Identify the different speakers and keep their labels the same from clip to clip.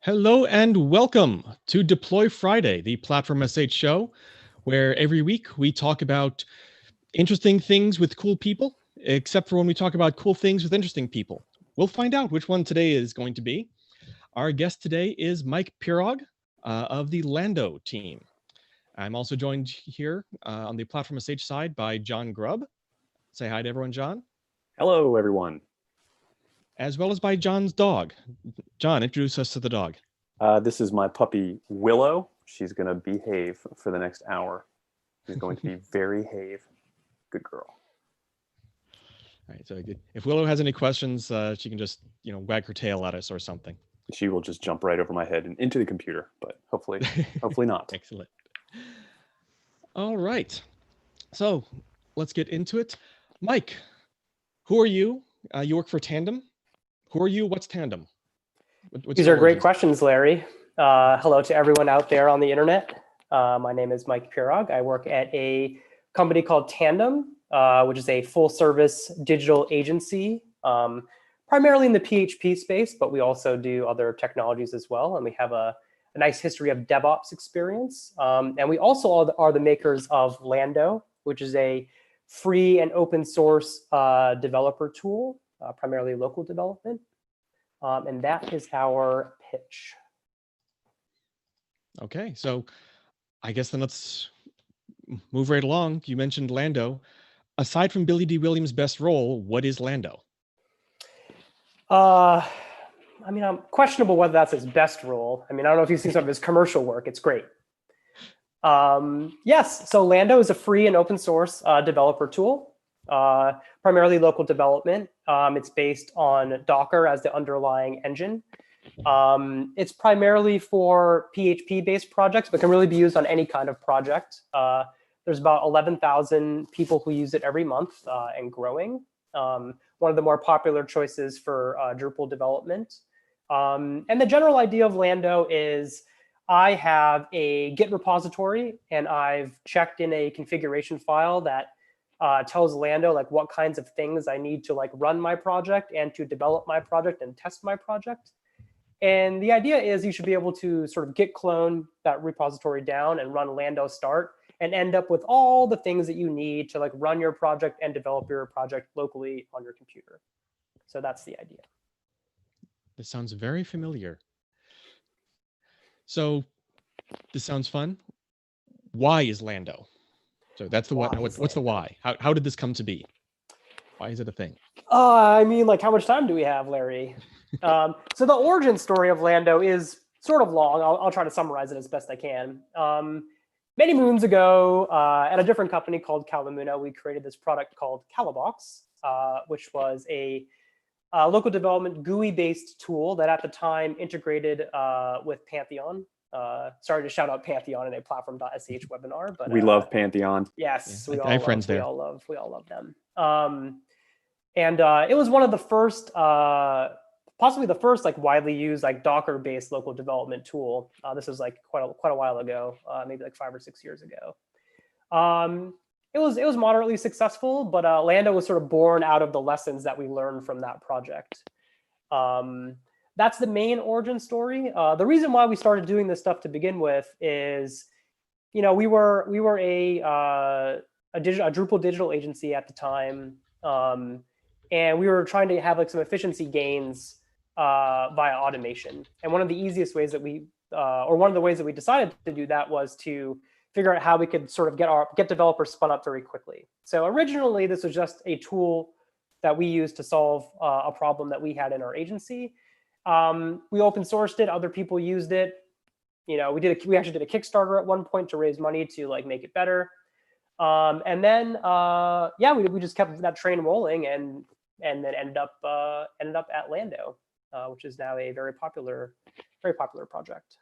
Speaker 1: Hello and welcome to Deploy Friday, the Platform.sh show, where every week we talk about interesting things with cool people, except for when we talk about cool things with interesting people. We'll find out which one today is going to be. Our guest today is Mike Pirog of the Lando team. I'm also joined here on the Platform.sh side by John Grubb. Say hi to everyone, John.
Speaker 2: Hello, everyone.
Speaker 1: As well as by John's dog. John, introduce us to the dog.
Speaker 2: This is my puppy, Willow. She's going to behave for the next hour. She's going to be very good girl.
Speaker 1: All right, so if Willow has any questions, she can just, wag her tail at us or something.
Speaker 2: She will just jump right over my head and into the computer, but hopefully not.
Speaker 1: Excellent. All right. So let's get into it. Mike, who are you? You work for Tandem. Who are you? What's Tandem?
Speaker 3: These are great questions, Larry. Hello to everyone out there on the internet. My name is Mike Pirog. I work at a company called Tandem, which is a full-service digital agency, primarily in the PHP space, but we also do other technologies as well. And we have a nice history of DevOps experience. And we also are the makers of Lando, which is a free and open source developer tool, primarily local development. And that is our pitch.
Speaker 1: Okay, so I guess then let's move right along. You mentioned Lando. Aside from Billy D. Williams' best role, what is Lando?
Speaker 3: I'm questionable whether that's his best role. I don't know if you've seen some of his commercial work. It's great. Yes, so Lando is a free and open source developer tool, primarily local development. It's based on Docker as the underlying engine. It's primarily for PHP-based projects, but can really be used on any kind of project. There's about 11,000 people who use it every month and growing. One of the more popular choices for Drupal development. And the general idea of Lando is I have a Git repository, and I've checked in a configuration file that tells Lando what kinds of things I need to run my project and to develop my project and test my project. And the idea is you should be able to sort of Git clone that repository down and run Lando start and end up with all the things that you need to run your project and develop your project locally on your computer. So that's the idea.
Speaker 1: This sounds very familiar. So this sounds fun. Why is Lando? So that's the what. What's the why? How did this come to be? Why is it a thing?
Speaker 3: How much time do we have, Larry? So the origin story of Lando is sort of long. I'll try to summarize it as best I can. Many moons ago, at a different company called Calamuna, we created this product called Calabox, which was a local development GUI-based tool that at the time integrated with Pantheon. Sorry to shout out Pantheon in a Platform.sh webinar, but
Speaker 2: we love Pantheon.
Speaker 3: Yes,
Speaker 1: yeah, I have friends there.
Speaker 3: We all love them. And it was one of the first, possibly the first widely used Docker-based local development tool. This was quite a while ago, maybe 5 or 6 years ago. It was moderately successful, but Lando was sort of born out of the lessons that we learned from that project. That's the main origin story. The reason why we started doing this stuff to begin with is, we were a Drupal digital agency at the time, and we were trying to have some efficiency gains via automation. And one of the easiest ways that one of the ways that we decided to do that was to figure out how we could sort of get developers spun up very quickly. So originally, this was just a tool that we used to solve a problem that we had in our agency. We open sourced it. Other people used it. We actually did a Kickstarter at one point to raise money to make it better. And then we just kept that train rolling and then ended up at Lando, which is now a very popular project.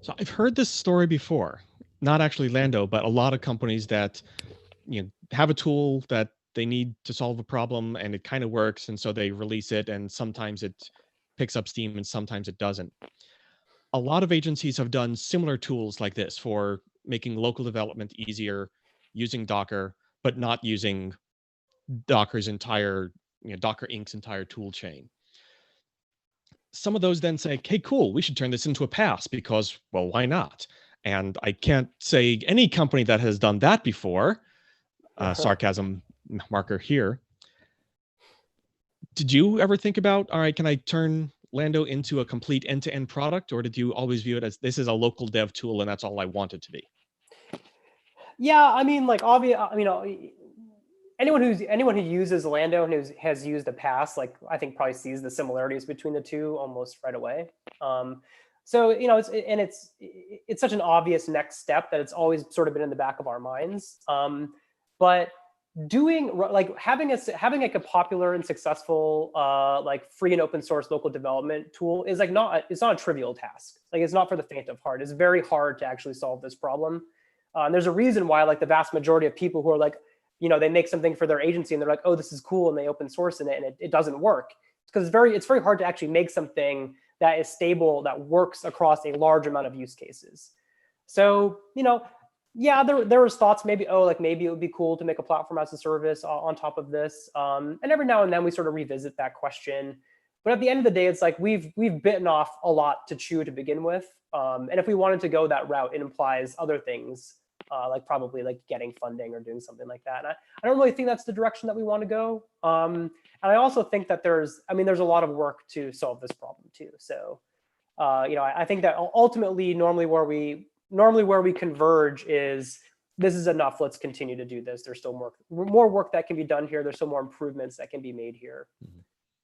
Speaker 1: So I've heard this story before, not actually Lando, but a lot of companies that have a tool that they need to solve a problem and it kind of works, and so they release it, and sometimes it picks up steam and sometimes it doesn't. A lot of agencies have done similar tools like this for making local development easier, using Docker, but not using Docker's entire, Docker Inc.'s entire tool chain. some of those then say, hey, cool, we should turn this into a pass because, well, why not? And I can't say any company that has done that before, sarcasm marker here. Did you ever think about, all right, can I turn Lando into a complete end-to-end product, or did you always view it as this is a local dev tool and that's all I want it to be?
Speaker 3: Yeah, I mean, like obvious. I mean, anyone who uses Lando and has used a pass, like I think probably sees the similarities between the two almost right away. So it's such an obvious next step that it's always sort of been in the back of our minds. But doing like having like a popular and successful like free and open source local development tool is like it's not a trivial task. Like it's not for the faint of heart. It's very hard to actually solve this problem. And there's a reason why like the vast majority of people who are like, they make something for their agency and they're like, oh, this is cool, and they open source in it and it doesn't work. Because it's very hard to actually make something that is stable, that works across a large amount of use cases. So, yeah, there was thoughts maybe it would be cool to make a platform as a service on top of this. And every now and then we sort of revisit that question. But at the end of the day, it's like we've bitten off a lot to chew to begin with. And if we wanted to go that route, it implies other things, like probably like getting funding or doing something like that. And I don't really think that's the direction that we want to go. And I also think that there's a lot of work to solve this problem too. So, I think that ultimately, normally where we converge is this is enough. Let's continue to do this. There's still more work that can be done here. There's still more improvements that can be made here.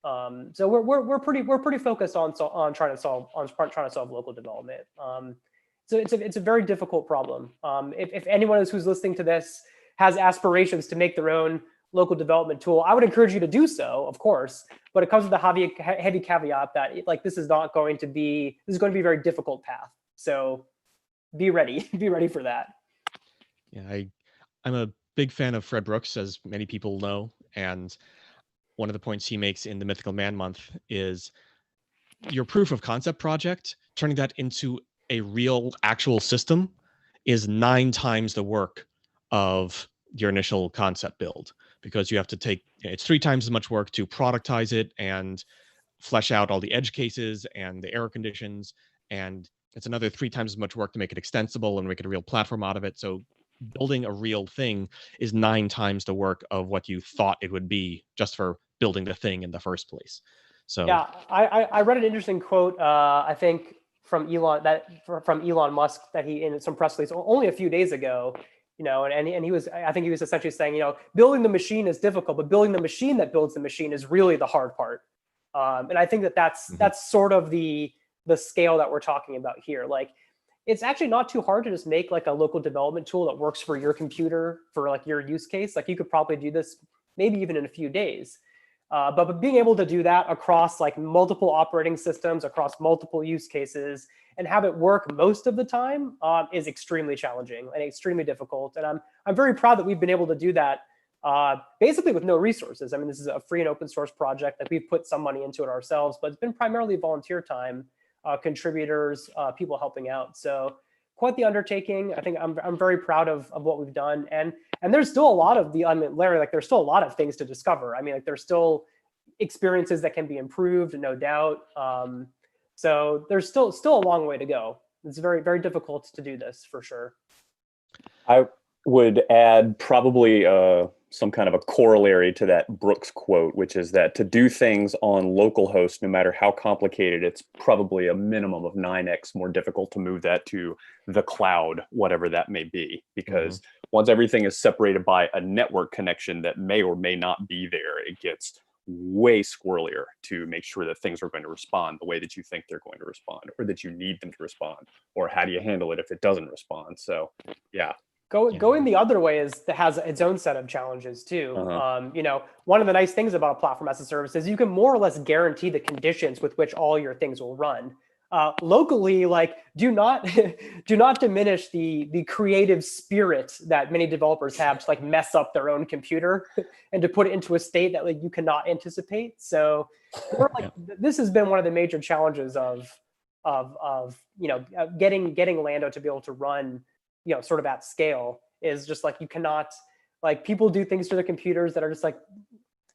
Speaker 3: So we're pretty focused on trying to solve local development. So it's a very difficult problem. If anyone who's listening to this has aspirations to make their own local development tool, I would encourage you to do so, of course. But it comes with the heavy caveat that this is going to be a very difficult path. So be ready for that.
Speaker 1: Yeah, I'm a big fan of Fred Brooks, as many people know, and one of the points he makes in the Mythical Man Month is your proof of concept project, turning that into a real actual system is 9 times the work of your initial concept build, because you have to it's 3 times as much work to productize it and flesh out all the edge cases and the error conditions. And it's another 3 times as much work to make it extensible and make it a real platform out of it. So building a real thing is 9 times the work of what you thought it would be just for building the thing in the first place. So
Speaker 3: yeah, I read an interesting quote, I think from Elon Musk that he in some press release only a few days ago, and he was essentially saying, building the machine is difficult, but building the machine that builds the machine is really the hard part. And I think that's sort of the scale that we're talking about here. Like, it's actually not too hard to just make like a local development tool that works for your computer for like your use case. Like you could probably do this maybe even in a few days. But being able to do that across like multiple operating systems, across multiple use cases, and have it work most of the time is extremely challenging and extremely difficult. And I'm very proud that we've been able to do that basically with no resources. I mean, this is a free and open source project that we've put some money into it ourselves, but it's been primarily volunteer time, contributors, people helping out. So quite the undertaking. I think I'm very proud of what we've done. And there's still a lot of Larry, like there's still a lot of things to discover. I mean, like there's still experiences that can be improved, no doubt. So there's still a long way to go. It's very, very difficult to do this for sure.
Speaker 2: I would add probably some kind of a corollary to that Brooks quote, which is that to do things on localhost, no matter how complicated, it's probably a minimum of 9x more difficult to move that to the cloud, whatever that may be. Because once everything is separated by a network connection that may or may not be there, it gets way squirrelier to make sure that things are going to respond the way that you think they're going to respond, or that you need them to respond, or how do you handle it if it doesn't respond. So yeah.
Speaker 3: Going the other way has its own set of challenges too. One of the nice things about a platform as a service is you can more or less guarantee the conditions with which all your things will run. Locally, like do not diminish the creative spirit that many developers have to like mess up their own computer and to put it into a state that like you cannot anticipate. So this has been one of the major challenges of getting Lando to be able to run sort of at scale, is just like you cannot, like people do things to their computers that are just like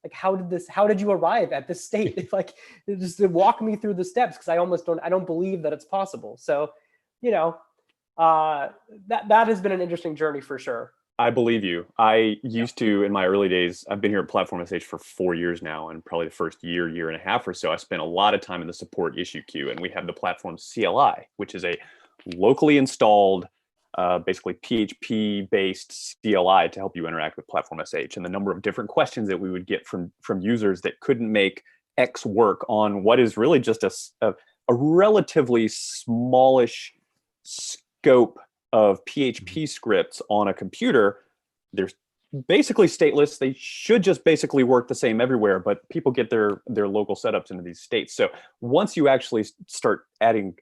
Speaker 3: like, how did you arrive at this state? Like, just walk me through the steps, because I don't believe that it's possible. So, that has been an interesting journey for sure.
Speaker 2: I believe you. I used to, in my early days, I've been here at Platform.sh for 4 years now, and probably the first year and a half or so, I spent a lot of time in the support issue queue, and we have the platform CLI, which is a locally installed, basically PHP-based CLI to help you interact with Platform.sh, and the number of different questions that we would get from users that couldn't make X work on what is really just a relatively smallish scope of PHP scripts on a computer. They're basically stateless. They should just basically work the same everywhere, but people get their local setups into these states. So once you actually start adding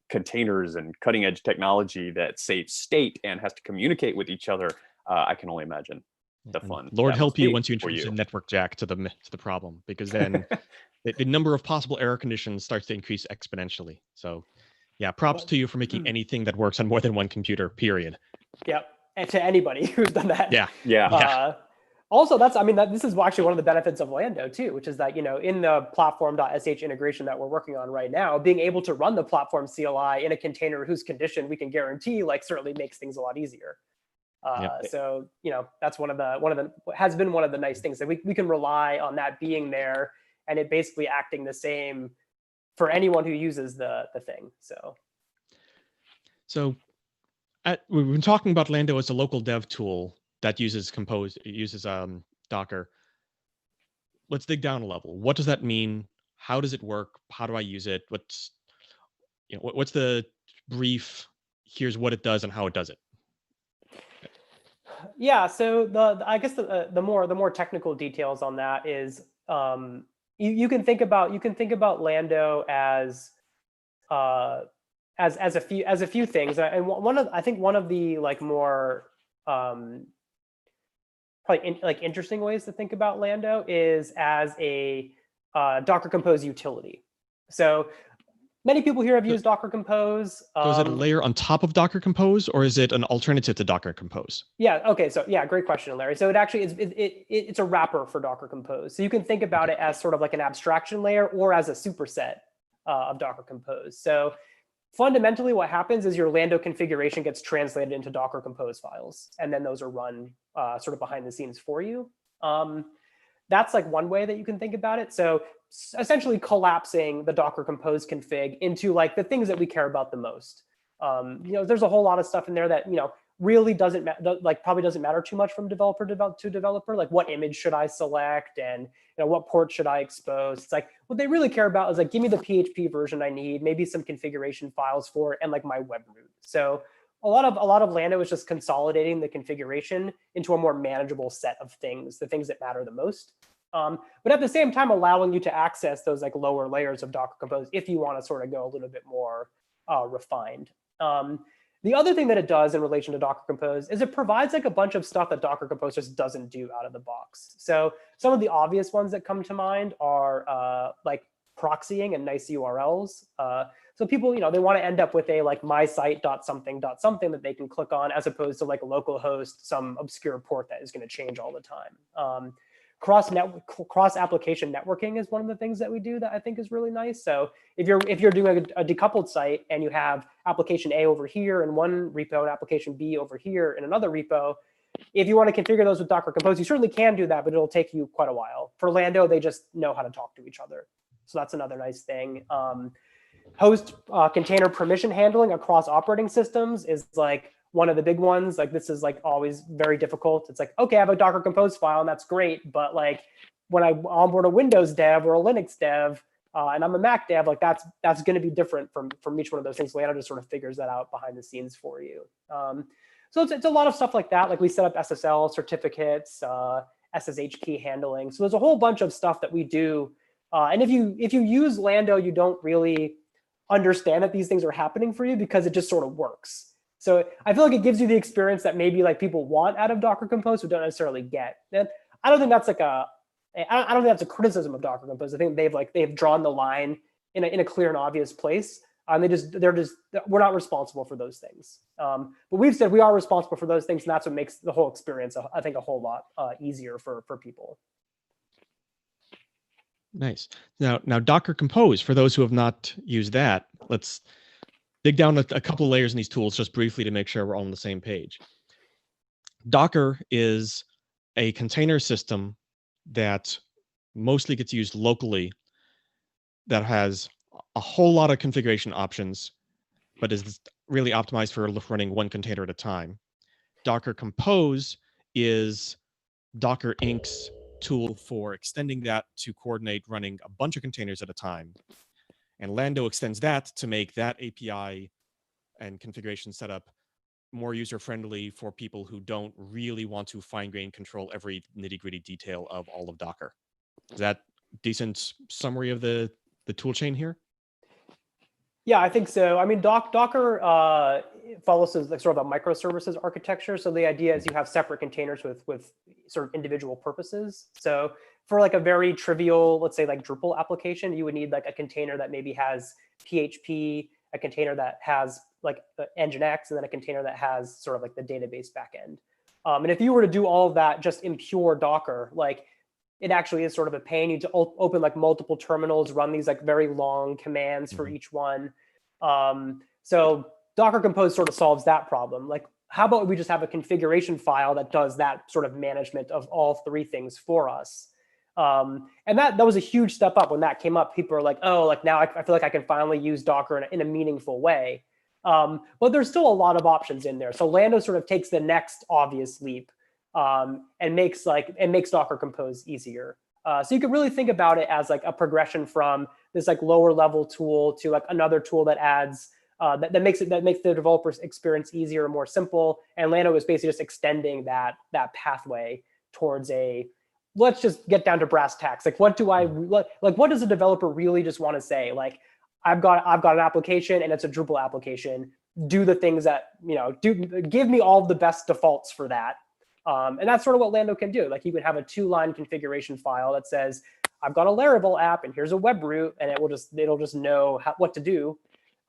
Speaker 2: containers and cutting edge technology that saves state and has to communicate with each other, I can only imagine the fun.
Speaker 1: Lord help you once you introduce a network jack to the problem, because then the number of possible error conditions starts to increase exponentially. So yeah, props to you for making anything that works on more than one computer, period.
Speaker 3: Yep. And to anybody who's done that.
Speaker 2: Yeah.
Speaker 3: Also, this is actually one of the benefits of Lando too, which is that, in the Platform.sh integration that we're working on right now, being able to run the platform CLI in a container whose condition we can guarantee, certainly makes things a lot easier. So, that's has been one of the nice things that we can rely on, that being there and it basically acting the same for anyone who uses the thing.
Speaker 1: So we've been talking about Lando as a local dev tool that uses Docker. Let's dig down a level. What does that mean? How does it work? How do I use it? What's the brief? Here's what it does and how it does it.
Speaker 3: Yeah. So I guess the more technical details on that is, you can think about Lando as a few things, and one of the more probably interesting ways to think about Lando is as a Docker Compose utility. So many people here have used Docker Compose.
Speaker 1: So is it a layer on top of Docker Compose, or is it an alternative to Docker Compose?
Speaker 3: Yeah. Okay. So yeah, great question, Larry. So it actually is it's a wrapper for Docker Compose. So you can think about it as sort of like an abstraction layer or as a superset of Docker Compose. So fundamentally, what happens is your Lando configuration gets translated into Docker Compose files, and then those are run sort of behind the scenes for you. That's one way that you can think about it. So essentially collapsing the Docker Compose config into the things that we care about the most. There's a whole lot of stuff in there that really probably doesn't matter too much from developer to developer. What image should I select, and what port should I expose? It's what they really care about is give me the PHP version I need, maybe some configuration files for it, and my web root. So a lot of Lando is just consolidating the configuration into a more manageable set of things, the things that matter the most. But at the same time, allowing you to access those lower layers of Docker Compose if you want to sort of go a little bit more refined. The other thing that it does in relation to Docker Compose is it provides a bunch of stuff that Docker Compose just doesn't do out of the box. So some of the obvious ones that come to mind are proxying and nice URLs. So people, they want to end up with a my site.something that they can click on, as opposed to localhost, some obscure port that is going to change all the time. Cross-application networking is one of the things that we do that I think is really nice. So if you're doing a decoupled site and you have application A over here in one repo and application B over here in another repo, if you want to configure those with Docker Compose, you certainly can do that, but it'll take you quite a while. For Lando, they just know how to talk to each other. So that's another nice thing. Host container permission handling across operating systems is one of the big ones. This is always very difficult. It's okay, I have a Docker Compose file and that's great, but when I onboard a Windows dev or a Linux dev and I'm a Mac dev, that's going to be different from each one of those things. Lando just sort of figures that out behind the scenes for you. So it's a lot of stuff like that. We set up SSL certificates, SSH key handling. So there's a whole bunch of stuff that we do. And if you use Lando, you don't really understand that these things are happening for you because it just sort of works. So I feel it gives you the experience that maybe people want out of Docker Compose but don't necessarily get. And I don't think that's I don't think that's a criticism of Docker Compose. I think they've drawn the line in a clear and obvious place. We're not responsible for those things. But we've said we are responsible for those things, and that's what makes the whole experience, I think, a whole lot easier for people.
Speaker 1: Nice. Now Docker Compose, for those who have not used that, let's dig down a couple of layers in these tools just briefly to make sure we're all on the same page. Docker is a container system that mostly gets used locally, that has a whole lot of configuration options, but is really optimized for running one container at a time. Docker Compose is Docker Inc.'s tool for extending that to coordinate running a bunch of containers at a time. And Lando extends that to make that API and configuration setup more user-friendly for people who don't really want to fine-grain control every nitty-gritty detail of all of Docker. Is that decent summary of the tool chain here?
Speaker 3: Yeah, I think so. I mean, Docker follows like sort of a microservices architecture. So the idea is you have separate containers with sort of individual purposes. So for like a very trivial, let's say like Drupal application, you would need like a container that maybe has PHP, a container that has like Nginx, and then a container that has sort of like the database backend. And if you were to do all of that just in pure Docker, like it actually is sort of a pain. You need to open like multiple terminals, run these like very long commands for each one. So Docker Compose sort of solves that problem. Like, how about we just have a configuration file that does that sort of management of all three things for us? And that was a huge step up when that came up. People are like, oh, like now I feel like I can finally use Docker in a meaningful way. But there's still a lot of options in there. So Lando sort of takes the next obvious leap. And makes Docker Compose easier. So you could really think about it as like a progression from this like lower level tool to like another tool that adds that makes the developer's experience easier and more simple. And Lando is basically just extending that pathway towards let's just get down to brass tacks. Like what does a developer really just want to say? Like I've got an application and it's a Drupal application. Do the things that give me all the best defaults for that. And that's sort of what Lando can do. Like you can have a 2-line configuration file that says, I've got a Laravel app and here's a web root, and it'll just know what to do.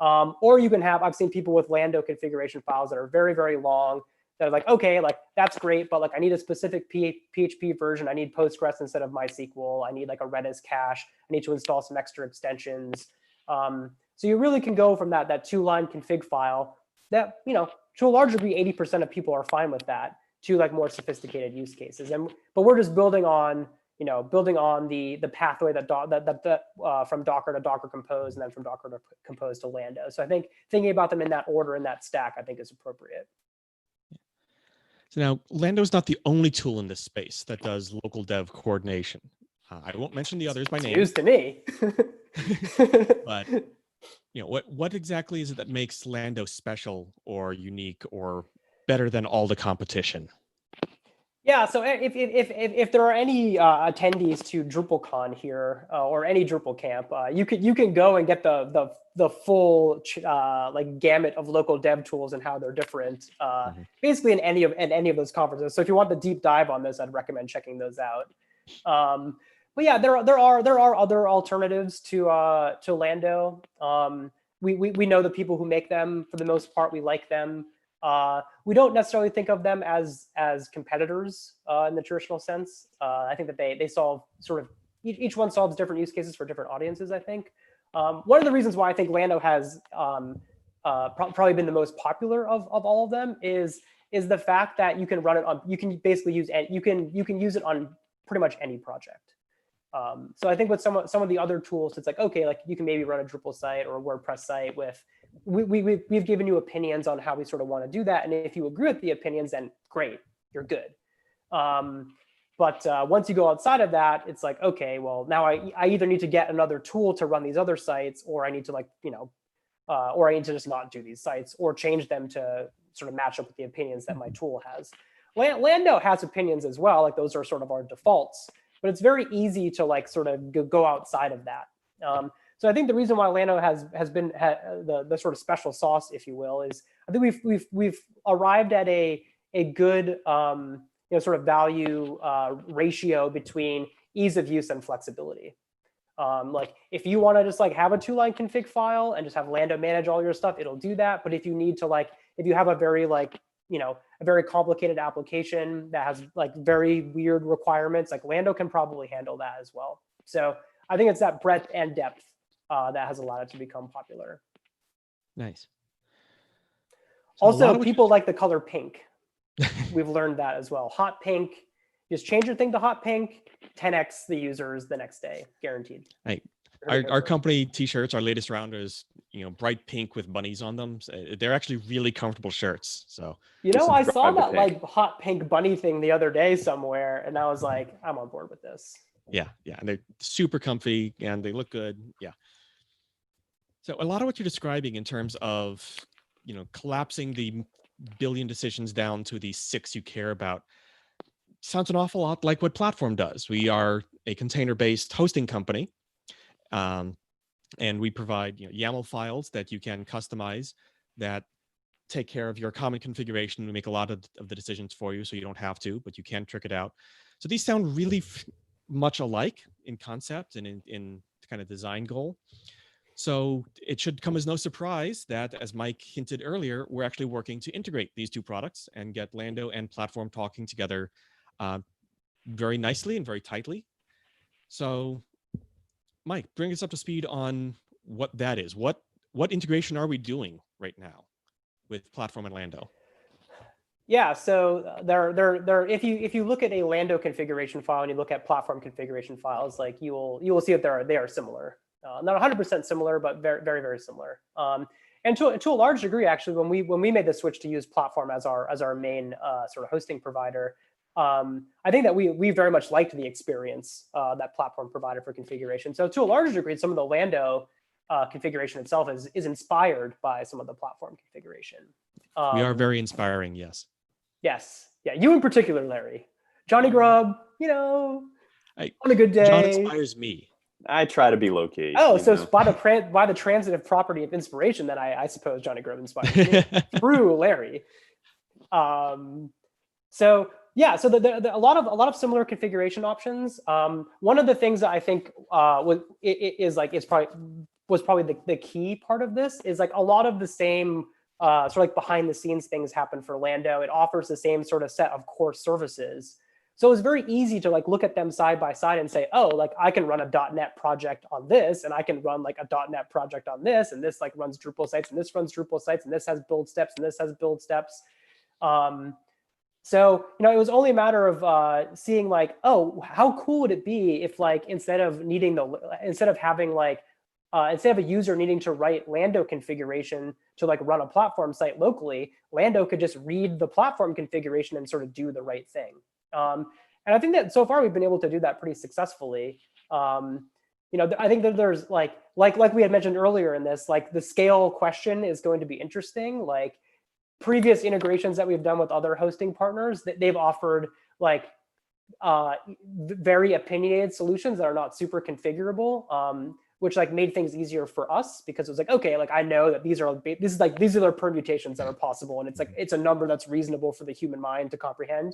Speaker 3: Or you can have, I've seen people with Lando configuration files that are very, very long that are like, okay, like that's great, but like I need a specific PHP version. I need Postgres instead of MySQL. I need like a Redis cache. I need to install some extra extensions. So you really can go from that 2-line config file that, to a large degree, 80% of people are fine with that, to like more sophisticated use cases. But we're just building on the pathway that from Docker to Docker Compose, and then from Docker to Compose to Lando. So I think thinking about them in that order, in that stack, I think is appropriate.
Speaker 1: So now Lando's not the only tool in this space that does local dev coordination. I won't mention the others by name.
Speaker 3: News to me.
Speaker 1: But what exactly is it that makes Lando special or unique or better than all the competition?
Speaker 3: Yeah, so if there are any attendees to DrupalCon here or any Drupal camp, you can go and get the full like gamut of local dev tools and how they're different, basically in any of those conferences. So if you want the deep dive on this, I'd recommend checking those out. But yeah, there are other alternatives to Lando. We know the people who make them. For the most part, we like them. We don't necessarily think of them as competitors in the traditional sense. I think that they solve sort of each one solves different use cases for different audiences. I think one of the reasons why I think Lando has probably been the most popular of all of them is the fact that you can run it on. You can basically use you can use it on pretty much any project. So I think with some of the other tools, it's like, okay, like you can maybe run a Drupal site or a WordPress site with, we've given you opinions on how we sort of want to do that. And if you agree with the opinions, then great, you're good. But once you go outside of that, it's like, okay, well, now I either need to get another tool to run these other sites, or I need to or I need to just not do these sites or change them to sort of match up with the opinions that my tool has. Lando has opinions as well. Like those are sort of our defaults. But it's very easy to like sort of go outside of that. So I think the reason why Lando has been the sort of special sauce, if you will, is I think we've arrived at a good sort of value ratio between ease of use and flexibility. Like if you want to just like have a 2-line config file and just have Lando manage all your stuff, it'll do that. But if you need to if you have a very a very complicated application that has like very weird requirements, like Lando can probably handle that as well. So I think it's that breadth and depth that has allowed it to become popular.
Speaker 1: Nice. So
Speaker 3: also, people like the color pink. We've learned that as well. Hot pink, just change your thing to hot pink, 10x the users the next day, guaranteed.
Speaker 1: Hey, our company t-shirts, our latest round is, bright pink with bunnies on them. They're actually really comfortable shirts. So,
Speaker 3: I saw that like hot pink bunny thing the other day somewhere, and I was like, I'm on board with this.
Speaker 1: Yeah. And they're super comfy and they look good. Yeah. So a lot of what you're describing in terms of, collapsing the billion decisions down to the 6 you care about sounds an awful lot like what Platform does. We are a container-based hosting company, and we provide YAML files that you can customize that take care of your common configuration. We make a lot of the decisions for you, so you don't have to, but you can trick it out. So these sound really much alike in concept and in kind of design goal. So it should come as no surprise that, as Mike hinted earlier, we're actually working to integrate these two products and get Lando and Platform talking together very nicely and very tightly. So, Mike, bring us up to speed on what that is. What integration are we doing right now with Platform and Lando?
Speaker 3: Yeah, so there. If you look at a Lando configuration file and you look at Platform configuration files, like you will see that they are similar. Not 100% similar, but very, very, very similar. And to a large degree, actually, when we made the switch to use Platform as our main sort of hosting provider, I think that we very much liked the experience that Platform provided for configuration. So to a large degree, some of the Lando configuration itself is inspired by some of the Platform configuration.
Speaker 1: We are very inspiring, yes.
Speaker 3: Yes, yeah, you in particular, Larry. Johnny Grubb, on a good day.
Speaker 1: John inspires me.
Speaker 2: I try to be low key.
Speaker 3: Oh, so by the transitive property of inspiration, then I suppose Johnny Grubb inspires me through Larry. So yeah, so a lot of similar configuration options. One of the things that I think was probably the key part of this is like a lot of the same sort of like behind the scenes things happen for Lando. It offers the same sort of set of core services. So it's very easy to like look at them side by side and say, oh, like I can run a .NET project on this, and I can run like a .NET project on this, and this like runs Drupal sites, and this runs Drupal sites, and this has build steps, and this has build steps. So it was only a matter of seeing like, oh, how cool would it be if like instead of a user needing to write Lando configuration to like run a Platform site locally, Lando could just read the Platform configuration and sort of do the right thing. And I think that so far we've been able to do that pretty successfully. I think that there's like we had mentioned earlier in this, like the scale question is going to be interesting. Like previous integrations that we've done with other hosting partners, that they've offered like very opinionated solutions that are not super configurable, which like made things easier for us because it was like, okay, like I know that these are the permutations that are possible, and it's a number that's reasonable for the human mind to comprehend.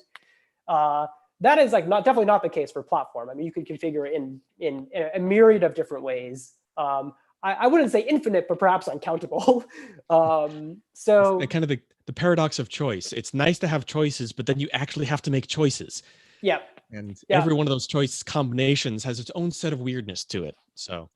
Speaker 3: That is like definitely not the case for Platform. I mean, you can configure it in a myriad of different ways. I wouldn't say infinite, but perhaps uncountable. So
Speaker 1: it's kind of the paradox of choice. It's nice to have choices, but then you actually have to make choices.
Speaker 3: Yeah.
Speaker 1: And every one of those choice combinations has its own set of weirdness to it. So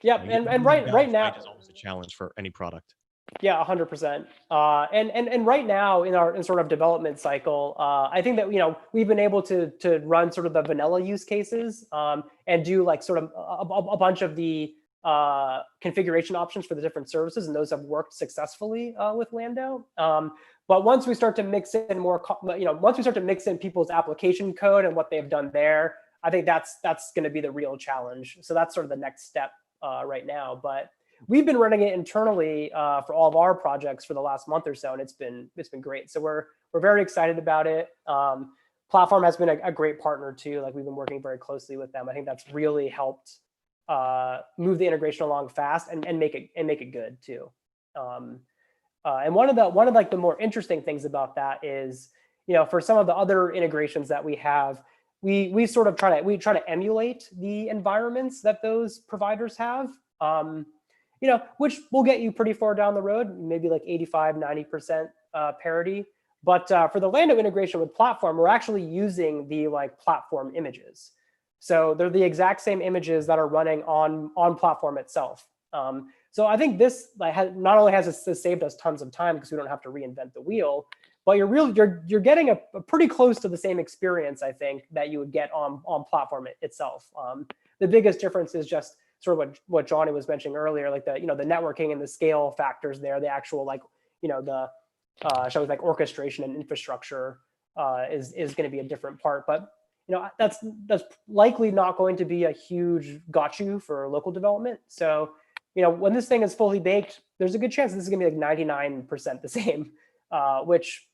Speaker 3: yeah, and right now
Speaker 1: is always a challenge for any product.
Speaker 3: Yeah, 100%. And right now in sort of development cycle, I think that we've been able to run sort of the vanilla use cases and do like sort of a bunch of the configuration options for the different services, and those have worked successfully with Lando. But once we start to mix in once we start to mix in people's application code and what they've done there, I think that's going to be the real challenge. So that's sort of the next step right now. But we've been running it internally for all of our projects for the last month or so, and it's been great. So we're very excited about it. Platform has been a great partner too. Like we've been working very closely with them. I think that's really helped move the integration along fast and make it good too. And one of the more interesting things about that is, for some of the other integrations that we have, we sort of try to emulate the environments that those providers have. Which will get you pretty far down the road, maybe like 85-90% parity. But for the Lando integration with Platform, we're actually using the like Platform images. So they're the exact same images that are running on platform itself. So I think this not only has this saved us tons of time because we don't have to reinvent the wheel, but you're getting a pretty close to the same experience, I think, that you would get on platform itself. The biggest difference is just sort of what Johnny was mentioning earlier, like the networking and the scale factors there, the actual the shall we orchestration and infrastructure is going to be a different part. But that's likely not going to be a huge got you for local development. So when this thing is fully baked, there's a good chance this is going to be like 99% the same, which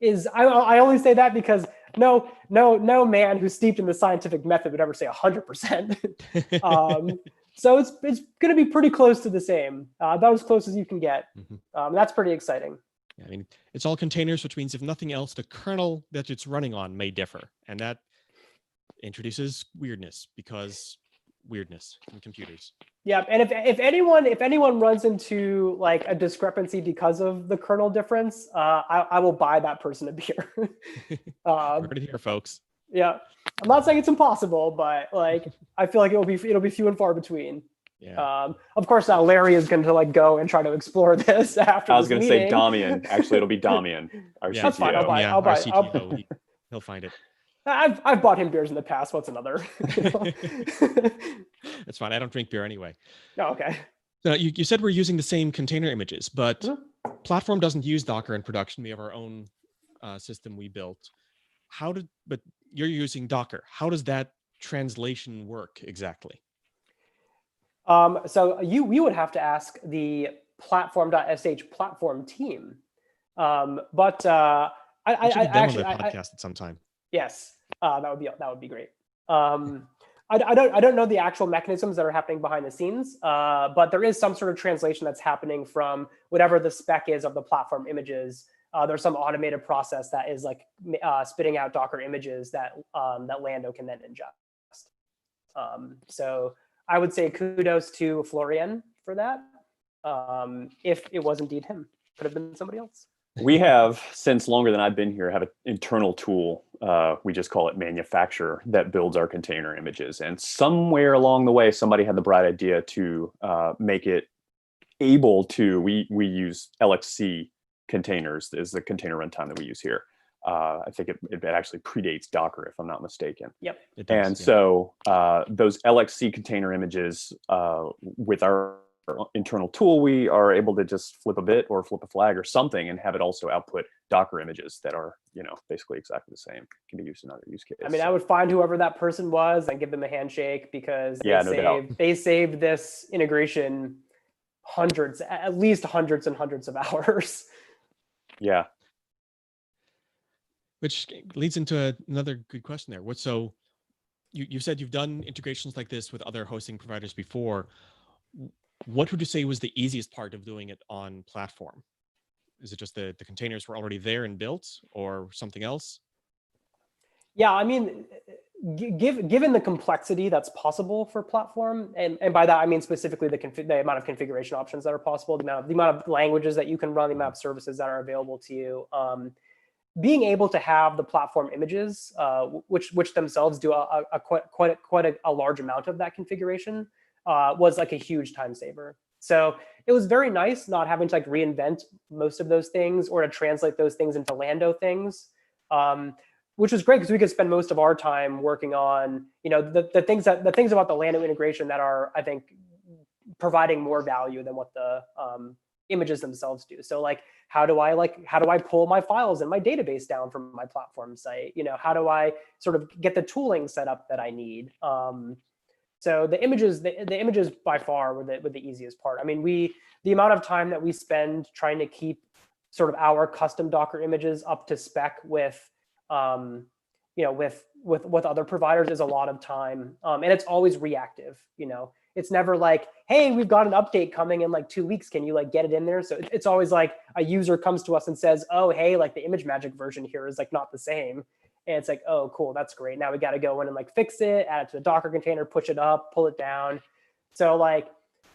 Speaker 3: is I only say that because no man who's steeped in the scientific method would ever say 100%. So it's going to be pretty close to the same, about as close as you can get. That's pretty exciting.
Speaker 1: I mean, it's all containers, which means if nothing else, the kernel that it's running on may differ, and that introduces weirdness because weirdness in computers.
Speaker 3: Yeah, and if anyone runs into like a discrepancy because of the kernel difference, I will buy that person a beer.
Speaker 1: Heard it here, folks.
Speaker 3: Yeah, I'm not saying it's impossible, but like I feel like it'll be few and far between.
Speaker 1: Yeah.
Speaker 3: Of course, now Larry is going to like go and try to explore this after.
Speaker 2: I was
Speaker 3: going to
Speaker 2: say Damian. Actually, it'll be Damian, our CTO.
Speaker 3: That's fine. I'll buy.
Speaker 1: Our CTO, he'll find it.
Speaker 3: I've bought him beers in the past. What's another?
Speaker 1: That's fine. I don't drink beer anyway.
Speaker 3: Oh, okay.
Speaker 1: So you said we're using the same container images, but Platform doesn't use Docker in production. We have our own system we built. But you're using Docker. How does that translation work exactly?
Speaker 3: So we would have to ask the Platform.sh platform team. But I actually
Speaker 1: the podcast at some time.
Speaker 3: Yes, that would be great. I don't know the actual mechanisms that are happening behind the scenes, but there is some sort of translation that's happening from whatever the spec is of the platform images. There's some automated process that is like spitting out Docker images that Lando can then ingest. So I would say kudos to Florian for that. If it was indeed him, could have been somebody else.
Speaker 2: We have, since longer than I've been here, have an internal tool. We just call it Manufacturer that builds our container images. And somewhere along the way, somebody had the bright idea to make it able to, we use LXC containers is the container runtime that we use here. I think it actually predates Docker, if I'm not mistaken.
Speaker 3: Yep.
Speaker 1: It does,
Speaker 2: and so those LXC container images with our internal tool, we are able to just flip a bit or flip a flag or something and have it also output Docker images that are, basically exactly the same. Can be used in other use cases.
Speaker 3: I mean, I would find whoever that person was and give them a handshake because they saved this integration at least hundreds and hundreds of hours.
Speaker 2: Yeah.
Speaker 1: Which leads into another good question there. So you said you've done integrations like this with other hosting providers before. What would you say was the easiest part of doing it on Platform? Is it just the containers were already there and built, or something else?
Speaker 3: Yeah, I mean, given the complexity that's possible for Platform, and by that I mean specifically the amount of configuration options that are possible, the amount of languages that you can run, the amount of services that are available to you, being able to have the platform images, which themselves do quite a large amount of that configuration, was like a huge time saver. So it was very nice not having to like reinvent most of those things or to translate those things into Lando things, which was great because we could spend most of our time working on the things about the Lando integration that are, I think, providing more value than what the images themselves do. So like, how do I pull my files in my database down from my platform site? How do I sort of get the tooling set up that I need? So the images by far were the easiest part. I mean, the amount of time that we spend trying to keep sort of our custom Docker images up to spec with other providers is a lot of time, and it's always reactive. It's never like, hey, we've got an update coming in like 2 weeks. Can you like get it in there? So it's always like a user comes to us and says, oh, hey, like the ImageMagick version here is like not the same. And it's like, oh, cool, that's great. Now we got to go in and like fix it, add it to the Docker container, push it up, pull it down. So like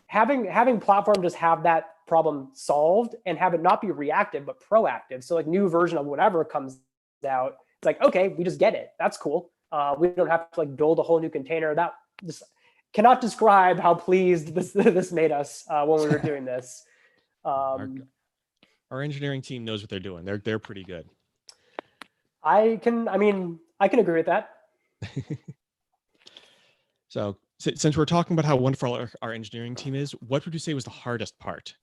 Speaker 3: having Platform just have that problem solved and have it not be reactive, but proactive. So like new version of whatever comes out, it's like, okay, we just get it. That's cool. We don't have to like build a whole new container. That just cannot describe how pleased this made us when we were doing this.
Speaker 1: Our engineering team knows what they're doing. They're pretty good.
Speaker 3: I can agree with that.
Speaker 1: So since we're talking about how wonderful our engineering team is, what would you say was the hardest part?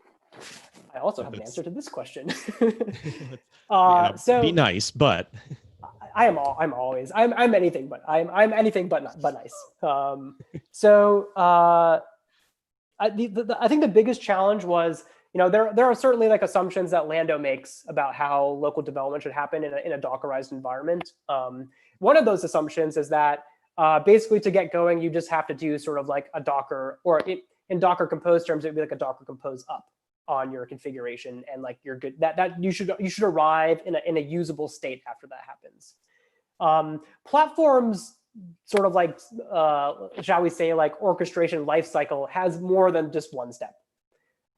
Speaker 3: I also have an answer to this question.
Speaker 1: Be nice, but
Speaker 3: I'm anything but anything but nice. I think the biggest challenge was, there are certainly like assumptions that Lando makes about how local development should happen in a Dockerized environment. One of those assumptions is that basically to get going, you just have to do sort of like a Docker, or in Docker Compose terms, it would be like a Docker Compose up on your configuration, and like you're good. That you should arrive in a usable state after that happens. Platforms sort of like, shall we say, like orchestration lifecycle has more than just one step.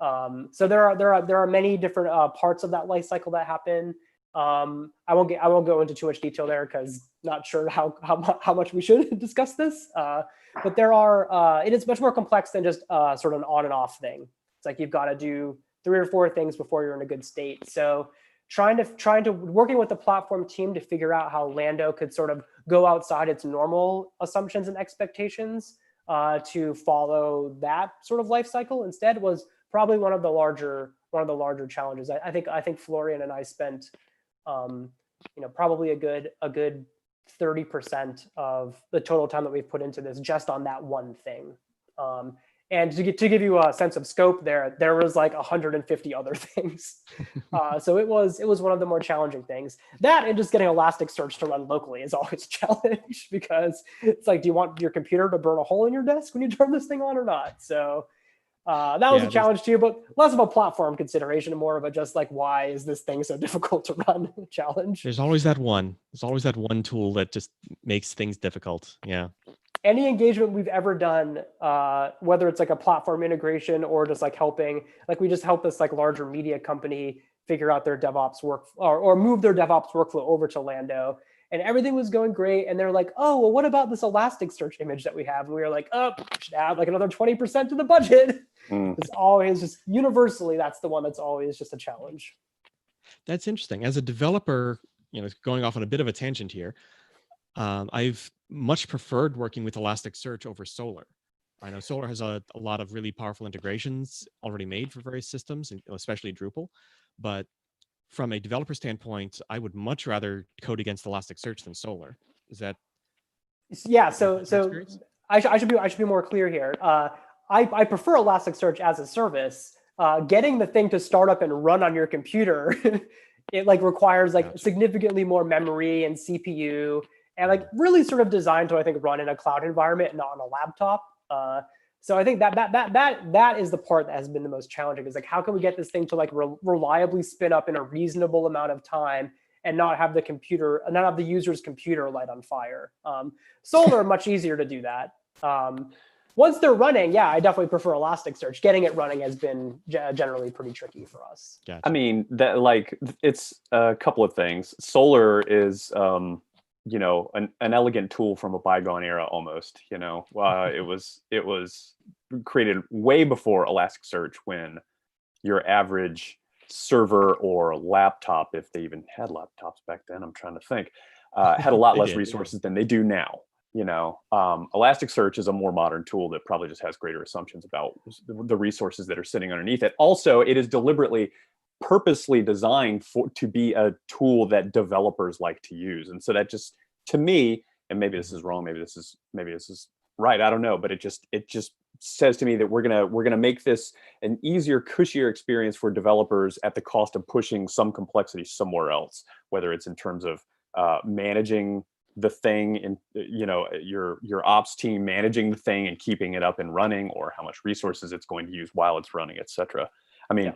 Speaker 3: So there are many different parts of that lifecycle that happen. I won't go into too much detail there because not sure how much we should discuss this. But it is much more complex than just sort of an on and off thing. It's like you've got to do 3 or 4 things before you're in a good state. So working with the platform team to figure out how Lando could sort of go outside its normal assumptions and expectations to follow that sort of life cycle instead was probably one of the larger challenges. I think Florian and I spent probably a good 30% of the total time that we've put into this just on that one thing. And to give you a sense of scope, there was like 150 other things. So it was one of the more challenging things. That and just getting Elasticsearch to run locally is always a challenge, because it's like, do you want your computer to burn a hole in your desk when you turn this thing on or not? So that was a challenge too, but less of a platform consideration and more of a just like, why is this thing so difficult to run challenge.
Speaker 1: There's always that one tool that just makes things difficult. Yeah.
Speaker 3: Any engagement we've ever done, whether it's like a platform integration or just like helping, like we just helped this like larger media company figure out their DevOps work or move their DevOps workflow over to Lando, and everything was going great. And they're like, oh, well, what about this Elasticsearch image that we have? And we were like, oh, we should add like another 20% to the budget. It's always just universally, that's the one that's always just a challenge.
Speaker 1: That's interesting. As a developer, going off on a bit of a tangent here, I've much preferred working with Elasticsearch over Solr. I know Solr has a lot of really powerful integrations already made for various systems, and especially Drupal. But from a developer standpoint, I would much rather code against Elasticsearch than Solr. Is that?
Speaker 3: Yeah. So I should be more clear here. I prefer Elasticsearch as a service. Getting the thing to start up and run on your computer, it like requires like significantly more memory and CPU. And like really sort of designed to, I think, run in a cloud environment, not on a laptop. So I think that is the part that has been the most challenging. Is like, how can we get this thing to like reliably spin up in a reasonable amount of time and not have the user's computer light on fire? Solr, much easier to do that. Once they're running, I definitely prefer Elasticsearch. Getting it running has been generally pretty tricky for us.
Speaker 1: Gotcha.
Speaker 2: I mean, that like it's a couple of things. Solr is an elegant tool from a bygone era almost. It was created way before Elasticsearch, when your average server or laptop, if they even had laptops back then, I'm trying to think, had a lot less resources than they do now. Elasticsearch is a more modern tool that probably just has greater assumptions about the resources that are sitting underneath it. Also, it is purposely designed to be a tool that developers like to use. And so that just, to me, and maybe this is wrong, maybe this is right, I don't know, but it just says to me that we're gonna make this an easier, cushier experience for developers at the cost of pushing some complexity somewhere else, whether it's in terms of managing the thing and your ops team managing the thing and keeping it up and running, or how much resources it's going to use while it's running, etc. I mean,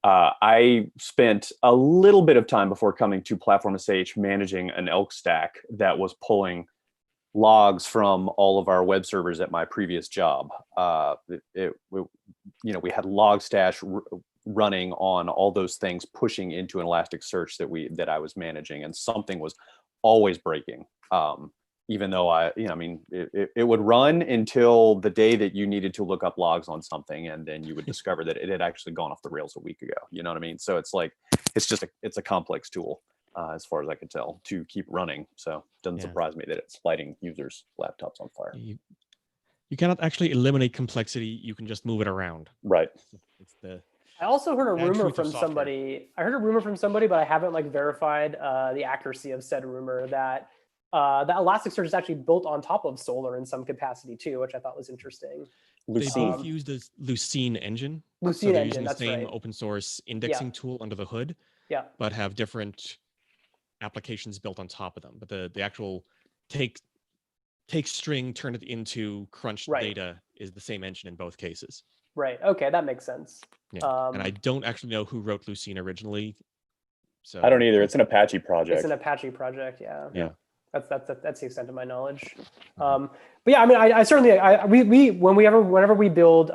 Speaker 2: I spent a little bit of time before coming to Platform.sh managing an elk stack that was pulling logs from all of our web servers at my previous job. We had Logstash running on all those things, pushing into an Elasticsearch that I was managing, and something was always breaking. even though it would run until the day that you needed to look up logs on something, and then you would discover that it had actually gone off the rails a week ago. You know what I mean? So it's like, it's a complex tool, as far as I can tell, to keep running. So it doesn't surprise me that it's lighting users' laptops on fire.
Speaker 1: You cannot actually eliminate complexity. You can just move it around.
Speaker 2: Right.
Speaker 3: I also heard a rumor from somebody. I heard a rumor from somebody, but I haven't verified the accuracy of said rumor that Elasticsearch is actually built on top of Solr in some capacity too, which I thought was interesting.
Speaker 1: They both use the Lucene engine.
Speaker 3: Lucene
Speaker 1: they're
Speaker 3: engine,
Speaker 1: using the same
Speaker 3: right.
Speaker 1: open source indexing tool under the hood, but have different applications built on top of them. But the actual take string, turn it into crunched data is the same engine in both cases.
Speaker 3: Right. Okay, that makes sense.
Speaker 1: Yeah. And I don't actually know who wrote Lucene originally. So
Speaker 2: I don't either. It's an Apache project.
Speaker 3: It's an Apache project. Yeah.
Speaker 2: Yeah.
Speaker 3: That's the extent of my knowledge. But yeah, I mean, I certainly, whenever we build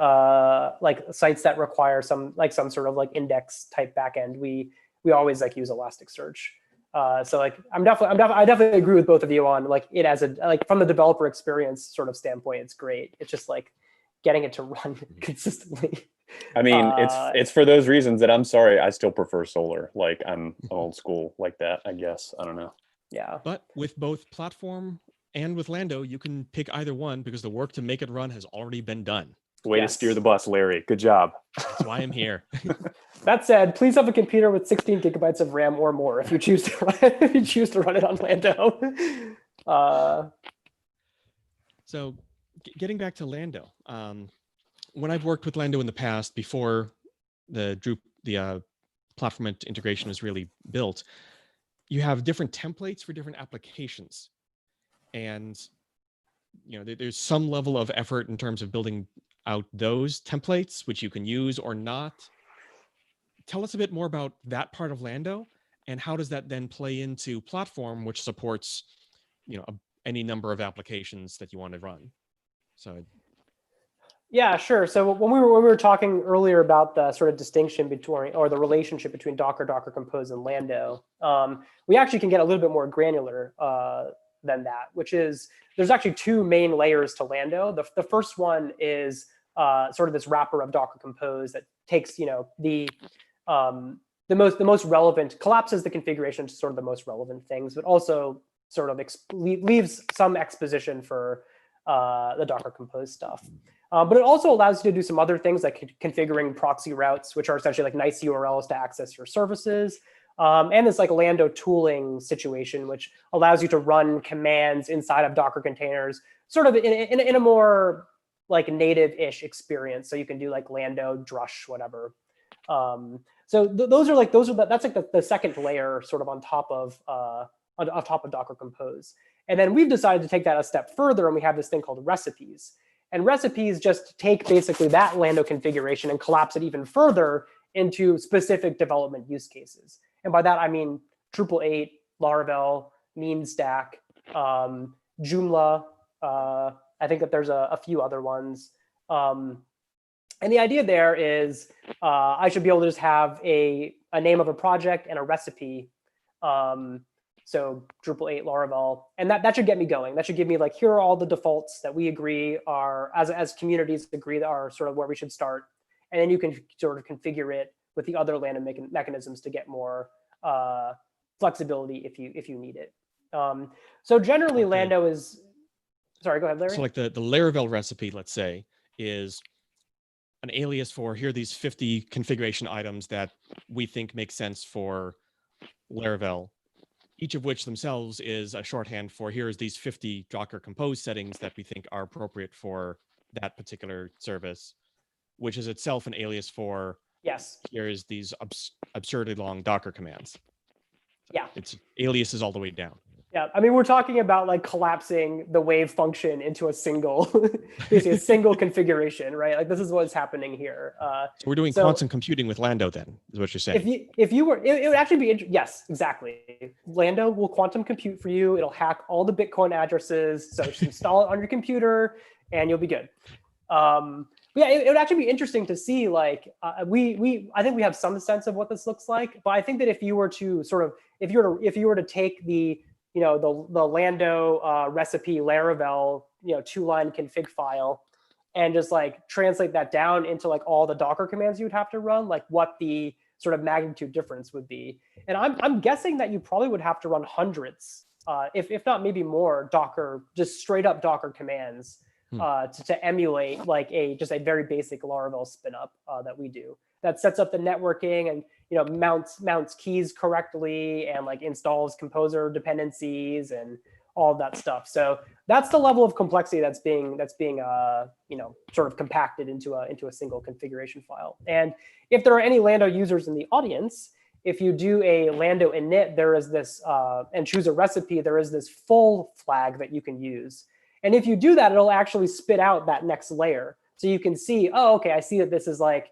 Speaker 3: sites that require some sort of index type backend, we always use Elasticsearch. So I definitely agree with both of you on it as a from the developer experience sort of standpoint, it's great. It's just getting it to run consistently.
Speaker 2: I mean, it's for those reasons that I'm sorry, I still prefer Solr. I'm old school like that, I guess. I don't know.
Speaker 3: Yeah.
Speaker 1: But with both Platform and with Lando, you can pick either one because the work to make it run has already been done.
Speaker 2: Way to steer the bus, Larry. Good job.
Speaker 1: That's why I'm here.
Speaker 3: That said, please have a computer with 16 gigabytes of RAM or more if you choose to run it on Lando.
Speaker 1: So getting back to Lando, when I've worked with Lando in the past, before the platform integration was really built, you have different templates for different applications. And there's some level of effort in terms of building out those templates, which you can use or not. Tell us a bit more about that part of Lando, and how does that then play into Platform, which supports any number of applications that you want to run. So
Speaker 3: yeah, sure. So when we were talking earlier about the sort of distinction between, or the relationship between Docker, Docker Compose, and Lando, we actually can get a little bit more granular than that, which is there's actually two main layers to Lando. The first one is sort of this wrapper of Docker Compose that takes the most relevant, collapses the configuration to sort of the most relevant things, but also sort of leaves some exposition for the Docker Compose stuff. But it also allows you to do some other things like configuring proxy routes, which are essentially nice URLs to access your services. And this Lando tooling situation, which allows you to run commands inside of Docker containers, sort of in a more native-ish experience. So you can do Lando, drush, whatever. So that's the second layer sort of on top of Docker Compose. And then we've decided to take that a step further, and we have this thing called recipes. And recipes just take basically that Lando configuration and collapse it even further into specific development use cases. And by that, I mean Drupal 8, Laravel, Meanstack, Joomla. I think that there's a few other ones. And the idea there is I should be able to just have a name of a project and a recipe. So Drupal 8, Laravel, and that should get me going. That should give me here are all the defaults that we agree are, as communities agree, that are sort of where we should start. And then you can sort of configure it with the other Lando mechanisms to get more flexibility if you need it. So generally, Lando is, sorry, go ahead, Larry.
Speaker 1: So the Laravel recipe, let's say, is an alias for here are these 50 configuration items that we think make sense for Laravel, each of which themselves is a shorthand for here's these 50 Docker Compose settings that we think are appropriate for that particular service, which is itself an alias for here's these absurdly long Docker commands.
Speaker 3: Yeah.
Speaker 1: It's aliases all the way down.
Speaker 3: Yeah, I mean, we're talking about collapsing the wave function into a single, basically a single configuration, right? This is what's happening here.
Speaker 1: So we're doing quantum computing with Lando, then, is what you're saying.
Speaker 3: If you were, it would actually be yes, exactly. Lando will quantum compute for you. It'll hack all the Bitcoin addresses, so just install it on your computer, and you'll be good. But yeah, it would actually be interesting to see. I think we have some sense of what this looks like, but I think that if you were to take the the Lando recipe Laravel, 2-line config file, and just like translate that down into like all the Docker commands you'd have to run, like what the sort of magnitude difference would be. And I'm guessing that you probably would have to run hundreds, if not maybe more, Docker, just straight up Docker commands to emulate like just a very basic Laravel spin up that we do, that sets up the networking and mounts keys correctly and like installs composer dependencies and all of that stuff. So that's the level of complexity that's being sort of compacted into a single configuration file. And if there are any Lando users in the audience, if you do a Lando init, there is this and choose a recipe, there is this full flag that you can use. And if you do that, it'll actually spit out that next layer. So you can see, oh, okay, I see that this is like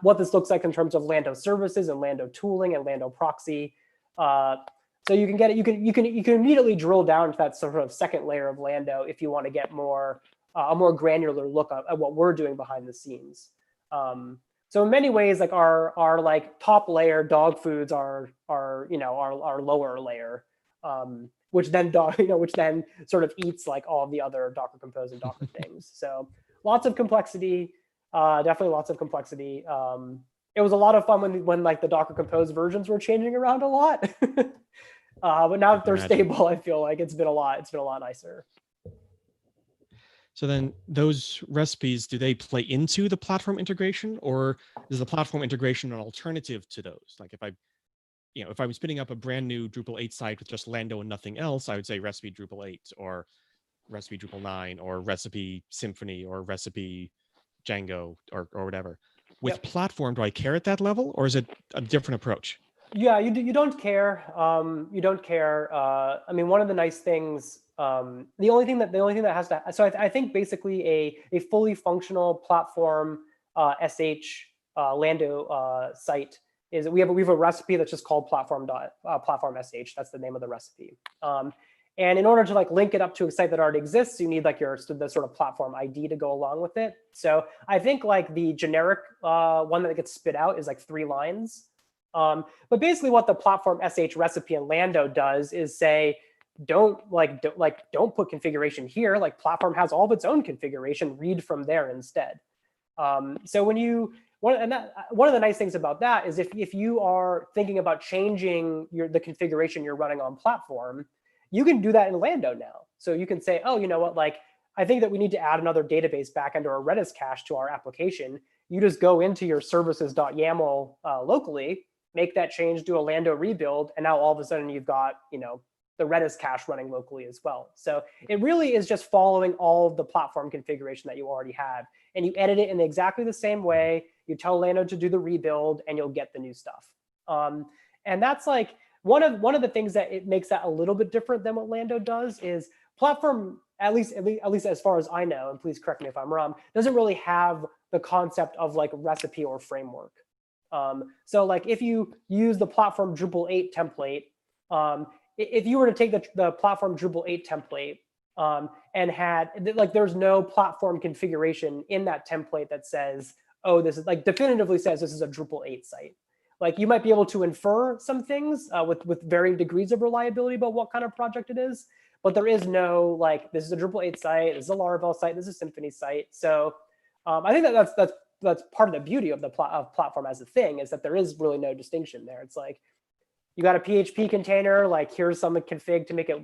Speaker 3: what this looks like in terms of Lando services and Lando tooling and Lando proxy. So you can get it. You can immediately drill down to that sort of second layer of Lando if you want to get more a more granular look at what we're doing behind the scenes. So in many ways, like our like top layer dog foods are our lower layer, which then sort of eats like all of the other Docker Compose and Docker things. So lots of complexity, definitely lots of complexity. It was a lot of fun when like the Docker Compose versions were changing around a lot. But now that they're stable, I feel like it's been a lot nicer.
Speaker 1: So then those recipes, do they play into the platform integration, or is the platform integration an alternative to those? Like if I'm spinning up a brand new Drupal 8 site with just Lando and nothing else, I would say recipe Drupal 8 or recipe Drupal 9 or recipe Symfony or recipe Django or whatever. With platform, do I care at that level, or is it a different approach?
Speaker 3: Yeah, you don't care. You don't care. I mean, one of the nice things, the only thing that has to, so I think basically a fully functional platform sh Lando site is we have a recipe that's just called platform.sh. That's the name of the recipe. And in order to like link it up to a site that already exists, you need like the sort of platform ID to go along with it. So I think like the generic one that gets spit out is like 3 lines. But basically what the platform sh recipe in Lando does is say, don't put configuration here. Like platform has all of its own configuration, read from there instead. So when one of the nice things about that is if you are thinking about changing the configuration you're running on platform, you can do that in Lando now. So you can say, oh, you know what, like I think that we need to add another database backend or a Redis cache to our application. You just go into your services.yaml locally, make that change, do a Lando rebuild, and now all of a sudden you've got the Redis cache running locally as well. So it really is just following all of the platform configuration that you already have, and you edit it in exactly the same way. You tell Lando to do the rebuild, and you'll get the new stuff. And that's like one of the things that it makes that a little bit different than what Lando does is platform, at least as far as I know, and please correct me if I'm wrong, doesn't really have the concept of like recipe or framework. So like if you use the platform Drupal 8 template, if you were to take the platform Drupal 8 template and had like there's no platform configuration in that template that says, oh, this is like definitively says this is a Drupal 8 site. Like you might be able to infer some things with varying degrees of reliability about what kind of project it is, but there is no like this is a Drupal 8 site, this is a Laravel site, this is a Symfony site. So I think that's part of the beauty of the platform as a thing is that there is really no distinction there. It's like you got a PHP container, like here's some config to make it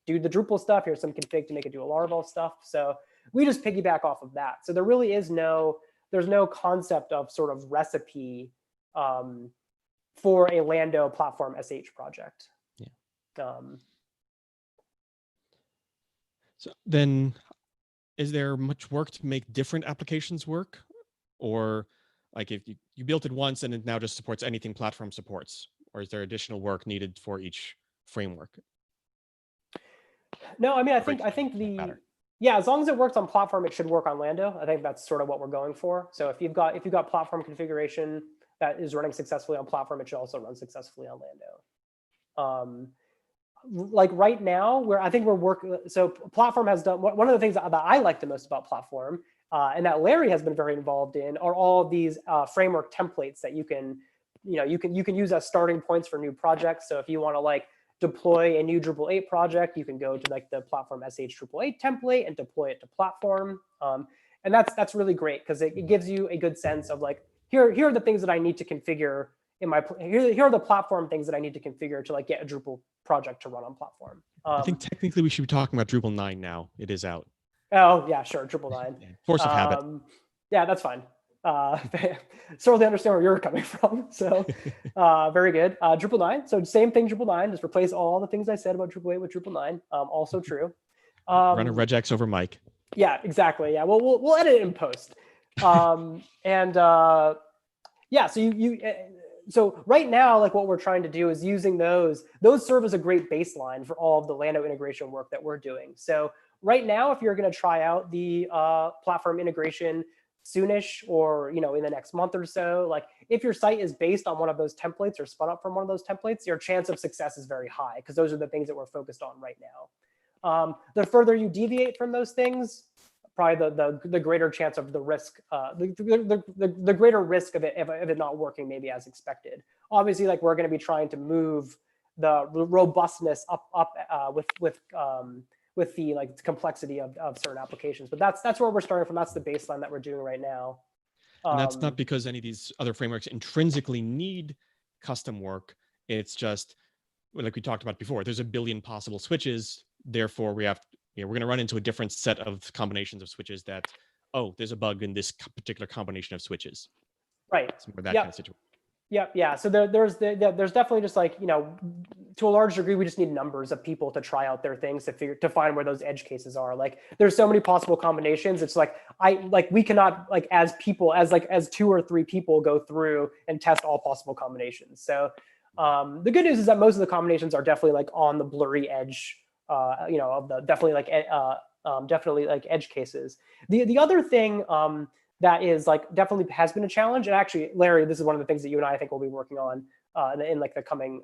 Speaker 3: do the Drupal stuff, here's some config to make it do a Laravel stuff. So we just piggyback off of that. So there really is there's no concept of sort of recipe for a Lando platform sh project.
Speaker 1: Yeah. So then is there much work to make different applications work? Or like if you built it once and it now just supports anything platform supports? Or is there additional work needed for each framework?
Speaker 3: No, I mean, I think as long as it works on platform, it should work on Lando. I think that's sort of what we're going for. So if you've got platform configuration that is running successfully on platform, it should also run successfully on Lando. Like right now, I think we're working. So platform has done one of the things that I like the most about platform, and that Larry has been very involved in, are all of these framework templates that you can use as starting points for new projects. So if you want to like deploy a new Drupal 8 project, you can go to like the Platform.sh Drupal 8 template and deploy it to Platform. And that's really great because it gives you a good sense of like, here are the things that I need to configure in my, here are the platform things that I need to configure to like get a Drupal project to run on Platform.
Speaker 1: I think technically we should be talking about Drupal 9 now. It is out.
Speaker 3: Oh yeah, sure, Drupal 9.
Speaker 1: Force of habit.
Speaker 3: Yeah, that's fine. Certainly understand where you're coming from. So very good. Drupal 9. So same thing, Drupal 9. Just replace all the things I said about Drupal 8 with Drupal 9. Also true.
Speaker 1: Run a regex over Mike.
Speaker 3: Yeah, exactly. Yeah, we'll edit it in post. Yeah, so so right now, like what we're trying to do is using those serve as a great baseline for all of the Lando integration work that we're doing. So right now, if you're going to try out the platform integration soonish or in the next month or so, like if your site is based on one of those templates or spun up from one of those templates, your chance of success is very high because those are the things that we're focused on right now. The further you deviate from those things, probably the greater chance of the risk, the greater risk of it not working maybe as expected. Obviously, like we're going to be trying to move the robustness up with the like complexity of certain applications, but that's where we're starting from. That's the baseline that we're doing right now.
Speaker 1: And that's not because any of these other frameworks intrinsically need custom work. It's just like we talked about before. There's a billion possible switches. Therefore, we're going to run into a different set of combinations of switches that, oh, there's a bug in this particular combination of switches.
Speaker 3: Right.
Speaker 1: It's more that kind of situation.
Speaker 3: Yeah. So there's definitely just like, to a large degree, we just need numbers of people to try out their things to find where those edge cases are. Like there's so many possible combinations. It's like, we cannot like as 2 or 3 people go through and test all possible combinations. So the good news is that most of the combinations are definitely like on the blurry edge, of the definitely like edge cases. The other thing that is like definitely has been a challenge, and actually, Larry, this is one of the things that you and I think will be working on in like the coming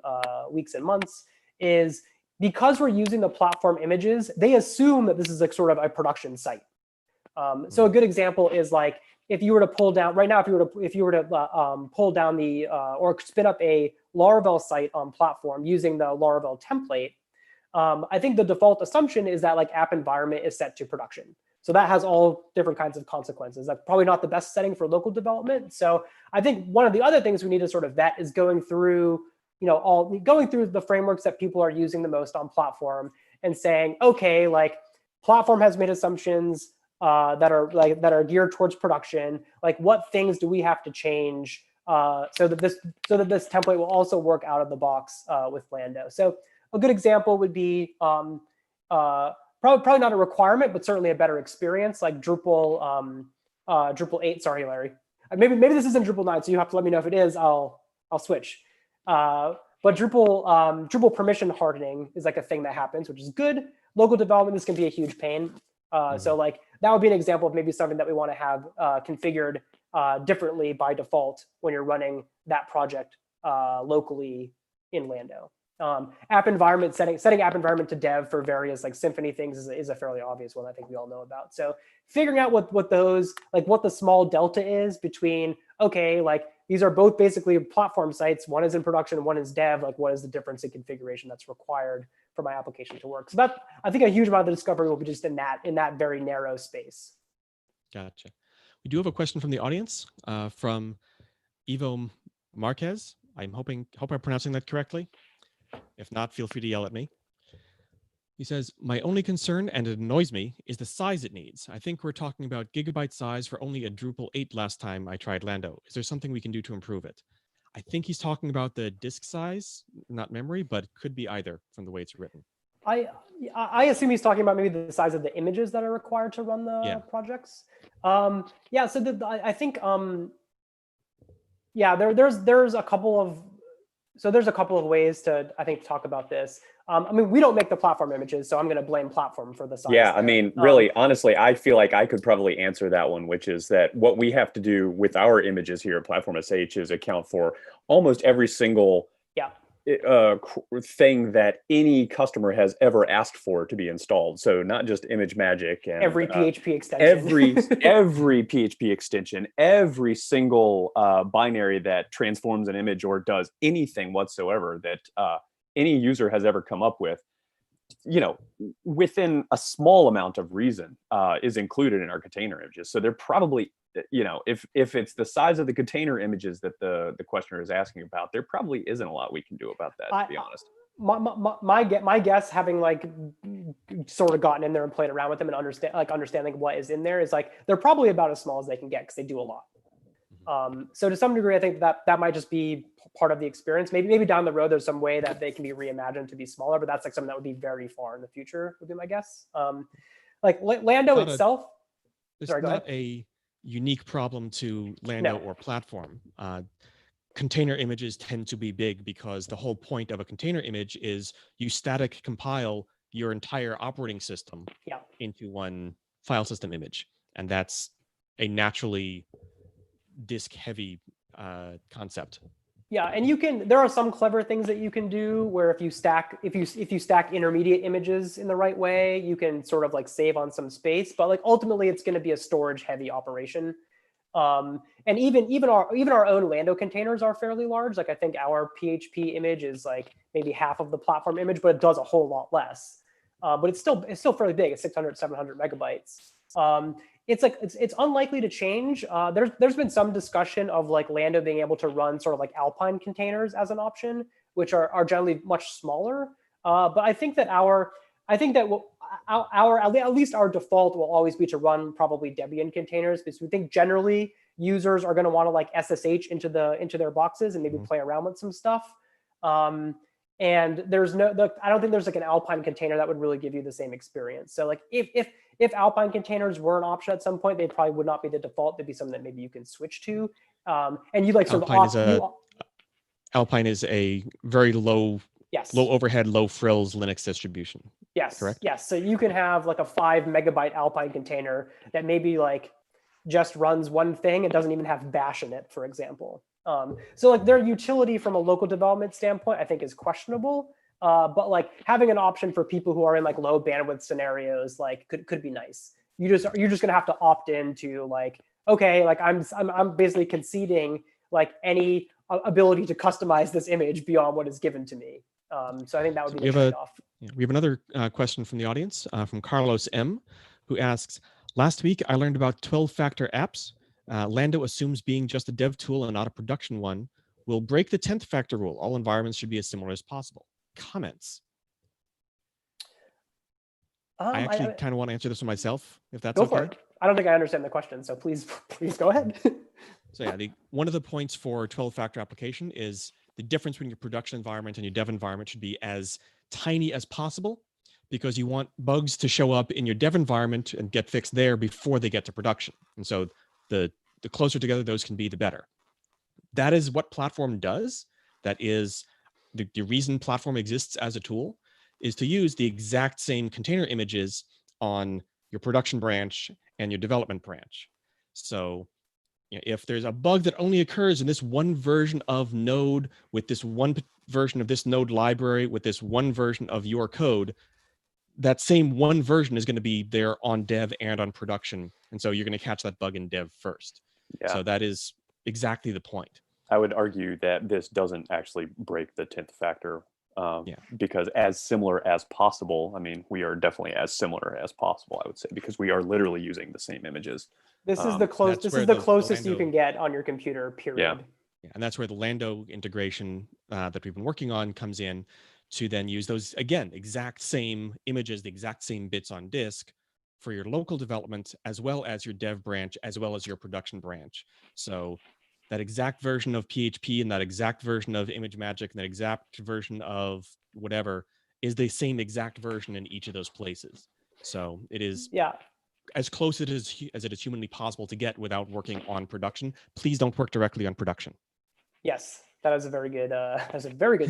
Speaker 3: weeks and months, is because we're using the platform images, they assume that this is like sort of a production site. So a good example is like if you were to pull down right now, if you were to pull down the or spin up a Laravel site on Platform using the Laravel template. I think the default assumption is that like app environment is set to production. So that has all different kinds of consequences. That's probably not the best setting for local development. So I think one of the other things we need to sort of vet is going through the frameworks that people are using the most on Platform and saying, okay, like Platform has made assumptions that are geared towards production. Like what things do we have to change so that this template will also work out of the box with Lando. So a good example would be probably not a requirement, but certainly a better experience, like Drupal 8. Sorry, Larry. Maybe this isn't Drupal 9, so you have to let me know if it is. I'll switch. But Drupal permission hardening is like a thing that happens, which is good. Local development, this can be a huge pain. So like that would be an example of maybe something that we want to have configured differently by default when you're running that project locally in Lando. App environment setting app environment to dev for various like Symfony things is a fairly obvious one I think we all know about. So figuring out what those like what the small delta is between, okay, like these are both basically platform sites, one is in production, one is dev, like what is the difference in configuration that's required for my application to work. So that I think a huge amount of the discovery will be just in that very narrow space.
Speaker 1: Gotcha. We do have a question from the audience from Ivo Marquez. Hope I'm pronouncing that correctly. If not, feel free to yell at me. He says, my only concern, and it annoys me, is the size it needs. I think we're talking about gigabyte size for only a Drupal 8 last time I tried Lando. Is there something we can do to improve it? I think he's talking about the disk size, not memory, but it could be either from the way it's written.
Speaker 3: I assume he's talking about maybe the size of the images that are required to run the projects. So I think there's a couple of ways to, I think, talk about this. I mean, we don't make the platform images, so I'm going to blame Platform for the size.
Speaker 2: Yeah, I mean, really, honestly, I feel like I could probably answer that one, which is that what we have to do with our images here at Platform.sh is account for almost every single thing that any customer has ever asked for to be installed. So not just image magic and
Speaker 3: every PHP extension,
Speaker 2: every PHP extension, every single binary that transforms an image or does anything whatsoever that any user has ever come up with, within a small amount of reason, is included in our container images. So they're probably, if it's the size of the container images that the questioner is asking about, there probably isn't a lot we can do about that, to be honest.
Speaker 3: My guess, having like sort of gotten in there and played around with them and understanding what is in there, is like they're probably about as small as they can get because they do a lot. So to some degree, I think that might just be part of the experience. Maybe down the road, there's some way that they can be reimagined to be smaller, but that's like something that would be very far in the future, would be my guess. Like Lando itself.
Speaker 1: It's not a unique problem to Lando or platform. Container images tend to be big because the whole point of a container image is you static compile your entire operating system into one file system image. And that's a naturally disk heavy concept. Yeah,
Speaker 3: and there are some clever things that you can do where if you stack intermediate images in the right way, you can sort of like save on some space, but like ultimately it's going to be a storage heavy operation. And even our own Lando containers are fairly large. Like I think our PHP image is like maybe half of the platform image, but it does a whole lot less. But it's still fairly big. It's 600, 700 megabytes. It's unlikely to change. There's been some discussion of like Lando being able to run sort of like Alpine containers as an option, which are generally much smaller. But I think that at least our default will always be to run probably Debian containers, because we think generally users are going to want to like SSH into their boxes and maybe play around with some stuff. And I don't think there's like an Alpine container that would really give you the same experience. So like if Alpine containers were an option at some point, they probably would not be the default. They'd be something that maybe you can switch to. And you like sort of
Speaker 1: Alpine is a very low overhead, low frills Linux distribution.
Speaker 3: Yes.
Speaker 1: Correct?
Speaker 3: Yes. So you can have like a 5 megabyte Alpine container that maybe like just runs one thing and doesn't even have bash in it, for example. So like their utility from a local development standpoint, I think is questionable. But like having an option for people who are in like low bandwidth scenarios, like could be nice. You're just gonna have to opt into like, okay, like I'm basically conceding like any ability to customize this image beyond what is given to me. So I think that would be the trade-off.
Speaker 1: We have another question from the audience, from Carlos M, who asks, last week I learned about 12-factor apps. Lando assumes being just a dev tool and not a production one will break the 10th factor rule. All environments should be as similar as possible. Comments? I actually kind of want to answer this one myself, if that's okay.
Speaker 3: Go for it. I don't think I understand the question, so please go ahead.
Speaker 1: So yeah, one of the points for 12-factor application is the difference between your production environment and your dev environment should be as tiny as possible, because you want bugs to show up in your dev environment and get fixed there before they get to production. And so the closer together those can be, the better. That is what Platform does. That is the reason Platform exists as a tool, is to use the exact same container images on your production branch and your development branch. So if there's a bug that only occurs in this one version of Node with this one version of this Node library with this one version of your code, that same one version is going to be there on dev and on production. And so you're going to catch that bug in dev first. Yeah. So that is exactly the point.
Speaker 2: I would argue that this doesn't actually break the 10th factor, because as similar as possible, I mean, we are definitely as similar as possible, I would say, because we are literally using the same images.
Speaker 3: This is the closest you can get on your computer, period.
Speaker 1: Yeah, and that's where the Lando integration that we've been working on comes in, to then use those, again, exact same images, the exact same bits on disk for your local development, as well as your dev branch, as well as your production branch. So that exact version of PHP and that exact version of ImageMagick and that exact version of whatever is the same exact version in each of those places. So it is as close as it is humanly possible to get without working on production. Please don't work directly on production.
Speaker 3: Yes, that is a very good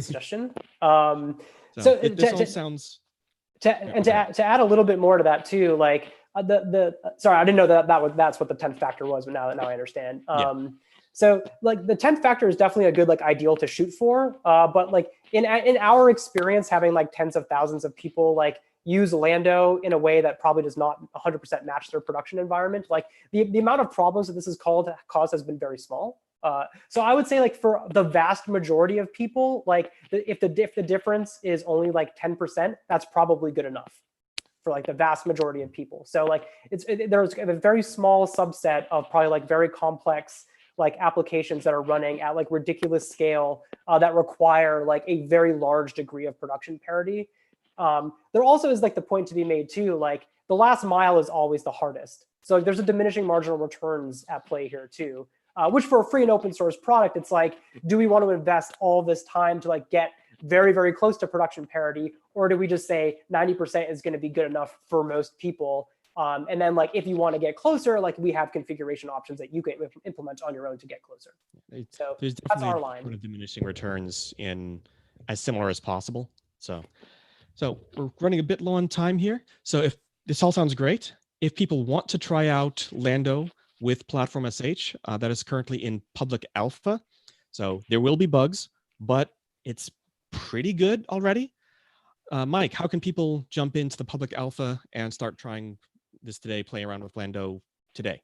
Speaker 3: suggestion.
Speaker 1: This all sounds.
Speaker 3: To add a little bit more to that too, like sorry, I didn't know that's what the 10th factor was, but now I understand. So like the 10th factor is definitely a good like ideal to shoot for, but like in our experience, having like tens of thousands of people like use Lando in a way that probably does not 100% match their production environment, like the amount of problems that this has caused has been very small. So I would say like for the vast majority of people, like if the difference is only like 10%, that's probably good enough for like the vast majority of people. So like there's a very small subset of probably like very complex like applications that are running at like ridiculous scale that require like a very large degree of production parity. There also is like the point to be made too, like the last mile is always the hardest. So there's a diminishing marginal returns at play here too, which for a free and open source product, it's like, do we want to invest all this time to like get very, very close to production parity, or do we just say 90% is going to be good enough for most people? And then like, if you want to get closer, like we have configuration options that you can implement on your own to get closer. So
Speaker 1: there's
Speaker 3: that's
Speaker 1: definitely
Speaker 3: our
Speaker 1: a
Speaker 3: line.
Speaker 1: point of diminishing returns in as similar as possible. So we're running a bit low on time here. So if this all sounds great, if people want to try out Lando with Platform.sh, that is currently in public alpha. So there will be bugs, but it's pretty good already. Mike, how can people jump into the public alpha and start trying this today, play around with Lando today?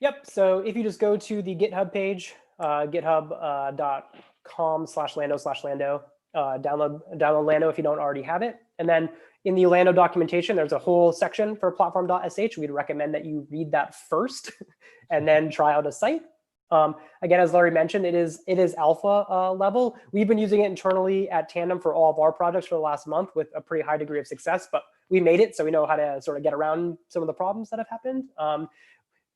Speaker 3: Yep. So if you just go to the GitHub page, github.com/Lando/Lando, download Lando if you don't already have it. And then in the Lando documentation, there's a whole section for Platform.sh. We'd recommend that you read that first and then try out a site. Again, as Larry mentioned, it is alpha level. We've been using it internally at Tandem for all of our projects for the last month with a pretty high degree of success, but we made it, so we know how to sort of get around some of the problems that have happened.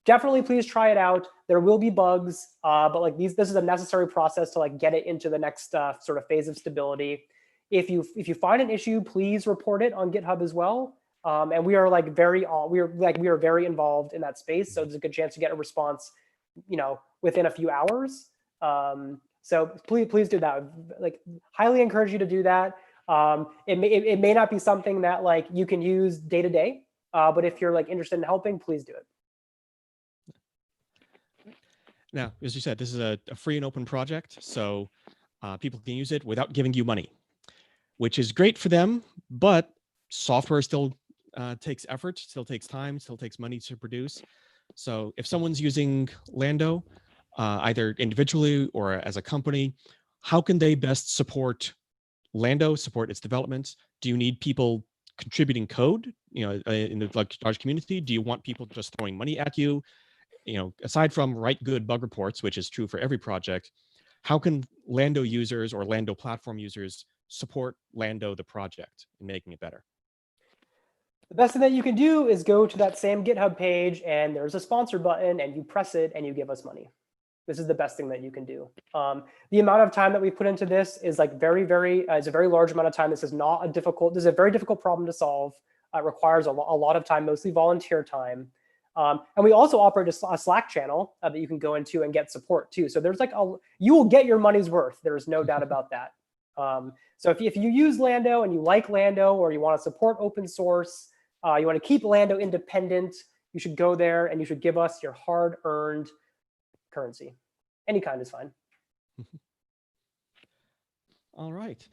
Speaker 3: Definitely please try it out. There will be bugs, but like this is a necessary process to like get it into the next sort of phase of stability. If you find an issue, please report it on GitHub as well. And we are like we are very involved in that space, so there's a good chance to get a response, within a few hours. So please do that. Like, highly encourage you to do that. It may not be something that like you can use day to day, but if you're like interested in helping, please do it.
Speaker 1: Now, as you said, this is a free and open project, so people can use it without giving you money, which is great for them, but software still takes effort, still takes time, still takes money to produce. So if someone's using Lando, either individually or as a company, how can they best support Lando, support its development? Do you need people contributing code, in the large community? Do you want people just throwing money at you? Aside from write good bug reports, which is true for every project, how can Lando users or Lando platform users support Lando, the project, in making it better?
Speaker 3: The best thing that you can do is go to that same GitHub page and there's a sponsor button and you press it and you give us money. This is the best thing that you can do. The amount of time that we put into this is like very, it's a very large amount of time. This is a very difficult problem to solve. It requires a lot of time, mostly volunteer time. And we also operate a Slack channel that you can go into and get support too. So there's you will get your money's worth. There's no doubt about that. So if you use Lando and you like Lando, or you want to support open source, you want to keep Lando independent, you should go there and you should give us your hard-earned currency. Any kind is fine.
Speaker 1: All right.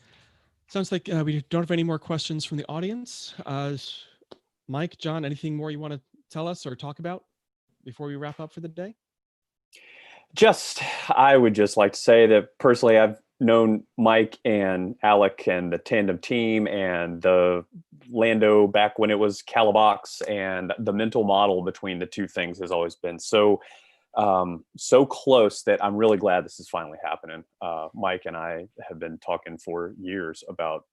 Speaker 1: Sounds like we don't have any more questions from the audience. Mike, John, anything more you want to tell us or talk about before we wrap up for the day?
Speaker 2: I would just like to say that personally, I've known Mike and Alec and the Tandem team and the Lando back when it was Calabox, and the mental model between the two things has always been so close that I'm really glad this is finally happening. Mike and I have been talking for years about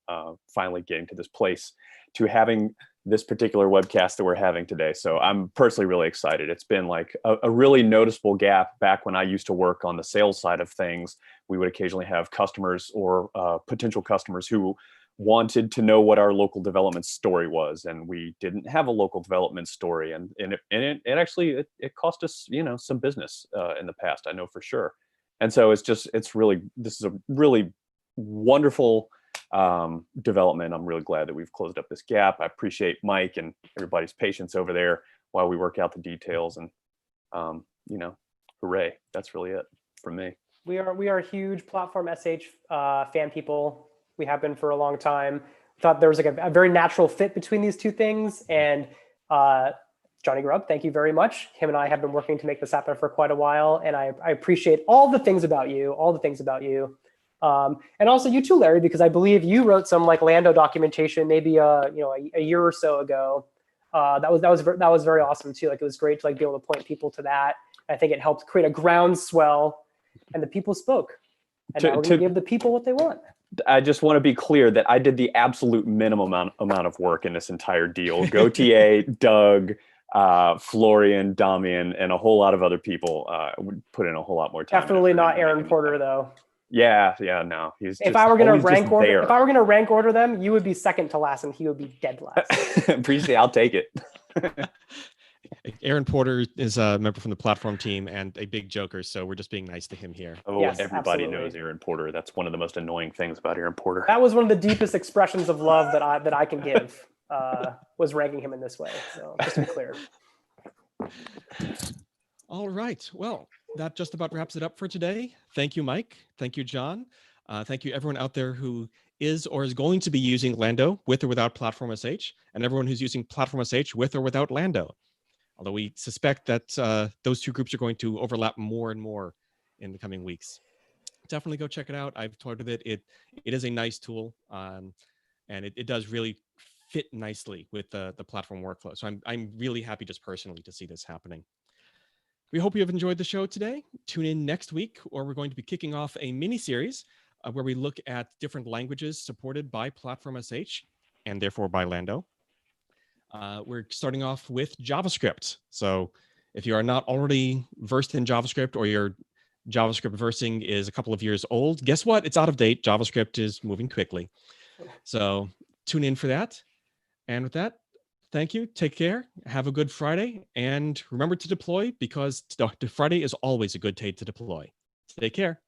Speaker 2: finally getting to this place, to having this particular webcast that we're having today. So I'm personally really excited. It's been like a really noticeable gap. Back when I used to work on the sales side of things, we would occasionally have customers or potential customers who wanted to know what our local development story was, and we didn't have a local development story, and it actually cost us some business in the past, I know for sure. And so this is a really wonderful development. I'm really glad that we've closed up this gap. I appreciate Mike and everybody's patience over there while we work out the details, and hooray, that's really it from me.
Speaker 3: We are huge Platform.sh fan people. We have been for a long time. Thought there was like a very natural fit between these two things, and Johnny Grubb, thank you very much. Him and I have been working to make this happen for quite a while, and I appreciate all the things about you, and also you too, Larry, because I believe you wrote some like Lando documentation maybe a year or so ago. That was very awesome too. Like it was great to like be able to point people to that. I think it helped create a groundswell, and the people spoke. And now we're going to give the people what they want.
Speaker 2: I just want to be clear that I did the absolute minimum amount of work in this entire deal. Gautier, Doug, Florian, Damian, and a whole lot of other people would put in a whole lot more time.
Speaker 3: Definitely not Aaron Porter, though.
Speaker 2: Yeah, no.
Speaker 3: If I were going to rank order them, you would be second to last, and he would be dead last.
Speaker 2: Appreciate. I'll take it.
Speaker 1: Aaron Porter is a member from the Platform team and a big joker, so we're just being nice to him here.
Speaker 2: Oh, yes, everybody knows Aaron Porter. That's one of the most annoying things about Aaron Porter.
Speaker 3: That was one of the deepest expressions of love that I can give, was ranking him in this way. So just to be clear.
Speaker 1: All right. Well, that just about wraps it up for today. Thank you, Mike. Thank you, John. Thank you, everyone out there who is or is going to be using Lando with or without Platform.sh, and everyone who's using Platform.sh with or without Lando. Although we suspect that those two groups are going to overlap more and more in the coming weeks. Definitely go check it out. I've toyed with it. It is a nice tool, and it does really fit nicely with the platform workflow. So I'm really happy just personally to see this happening. We hope you have enjoyed the show today. Tune in next week, or we're going to be kicking off a mini-series where we look at different languages supported by Platform.sh and therefore by Lando. We're starting off with JavaScript. So if you are not already versed in JavaScript, or your JavaScript versing is a couple of years old, guess what? It's out of date. JavaScript is moving quickly. So tune in for that. And with that, thank you. Take care. Have a good Friday. And remember to deploy, because Friday is always a good day to deploy. Take care.